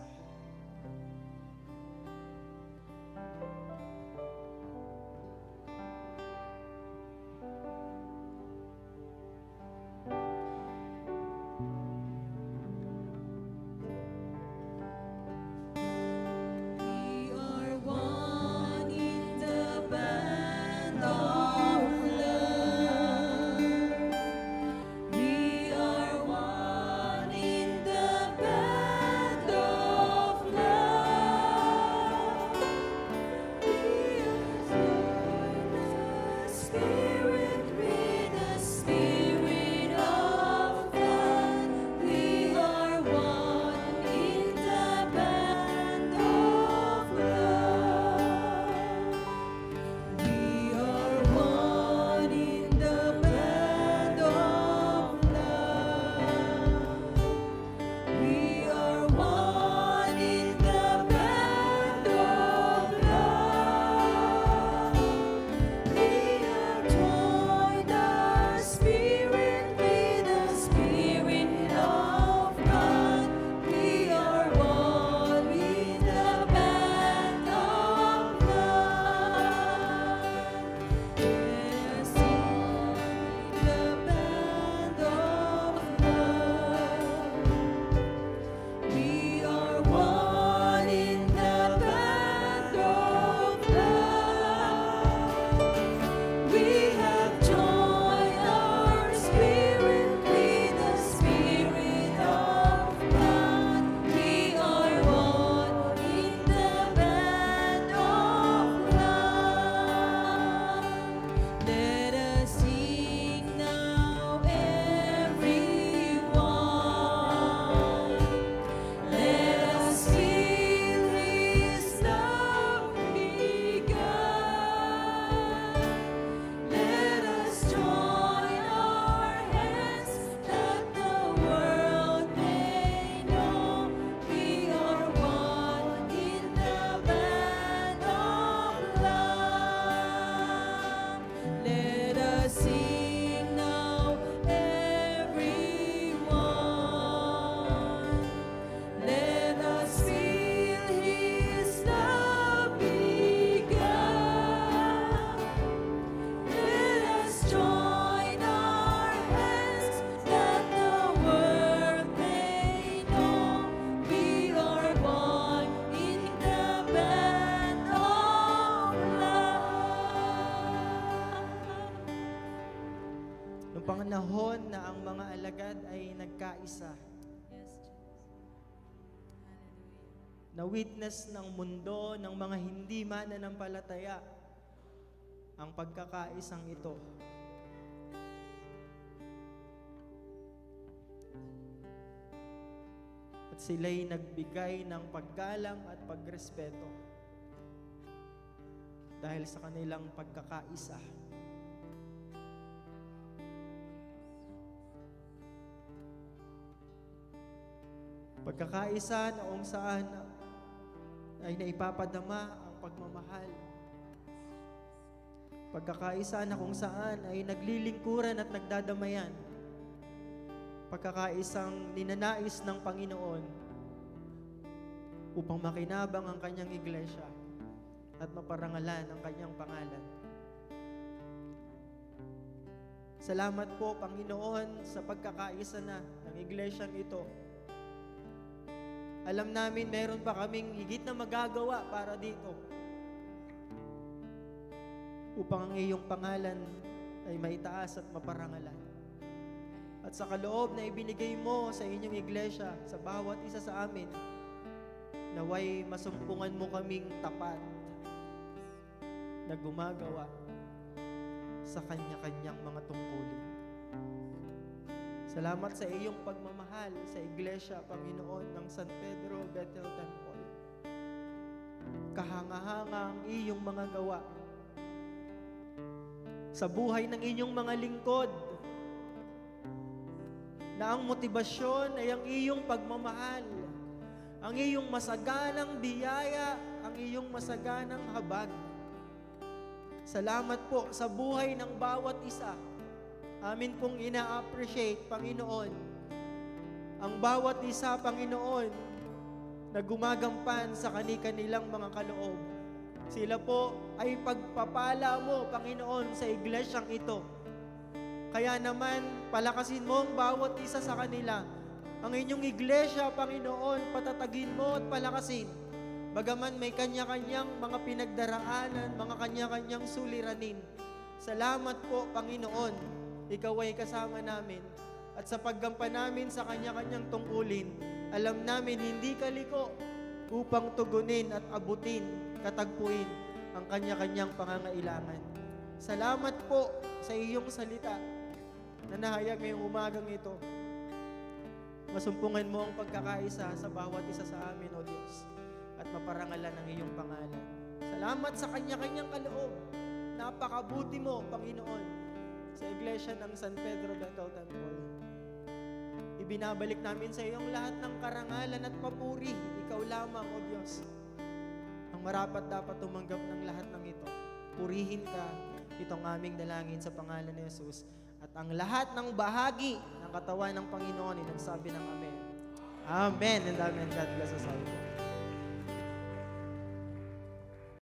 Panahon na ang mga alagad ay nagkaisa. Yes, Jesus. Hallelujah. Na witness ng mundo ng mga hindi mananampalataya ang pagkakaisang ito. at sila'y nagbigay ng paggalang at pagrespeto dahil sa kanilang pagkakaisa. Pagkakaisa na kung saan ay naipapadama ang pagmamahal. Pagkakaisa na kung saan ay naglilingkuran at nagdadamayan. Pagkakaisang ninanais ng Panginoon upang makinabang ang kanyang iglesia at maparangalan ang kanyang pangalan. Salamat po, Panginoon, sa pagkakaisa na ng iglesyang ito. Alam namin meron pa kaming higit na magagawa para dito upang ang iyong pangalan ay maitaas at maparangalan. At sa kaloob na ibinigay mo sa inyong iglesia, sa bawat isa sa amin, naway masumpungan mo kaming tapat na gumagawa sa kanya-kanyang mga tungkulin. Salamat sa iyong pagmamahal sa iglesia, Panginoon, ng San Pedro Bethel Temple. Kahanga-hanga ang iyong mga gawa sa buhay ng inyong mga lingkod, na ang motibasyon ay ang iyong pagmamahal, ang iyong masaganang biyaya, ang iyong masaganang habag. Salamat po sa buhay ng bawat isa. Amin pong ina-appreciate, Panginoon, ang bawat isa, Panginoon, na gumagampan sa kani-kanilang mga kaloob. Sila po ay pagpapala mo, Panginoon, sa iglesyang ito. Kaya naman, palakasin mo ang bawat isa sa kanila. Ang inyong iglesia, Panginoon, patatagin mo at palakasin. Bagaman may kanya-kanyang mga pinagdaraanan, mga kanya-kanyang suliranin. Salamat po, Panginoon. Ikaw ay kasama namin. At sa paggampan namin sa kanya-kanyang tungkulin, alam namin hindi ka liko upang tugunin at abutin, katagpuin ang kanya-kanyang pangangailangan. Salamat po sa iyong salita na nahayag ngayong umagang ito. Masumpungan mo ang pagkakaisa sa bawat isa sa amin, O Diyos, at maparangalan ang iyong pangalan. Salamat sa kanya-kanyang kaloob. Napakabuti mo, Panginoon, sa iglesia ng San Pedro Bethel Temple. Ibinabalik namin sa iyong lahat ng karangalan at papuri. Ikaw lamang, O Diyos, ang marapat dapat tumanggap ng lahat ng ito. Purihin ka, itong aming dalangin sa pangalan ni Jesus. At ang lahat ng bahagi ng katawan ng Panginoon ay nagsabi ng Amen. Amen and Amen. God bless us all.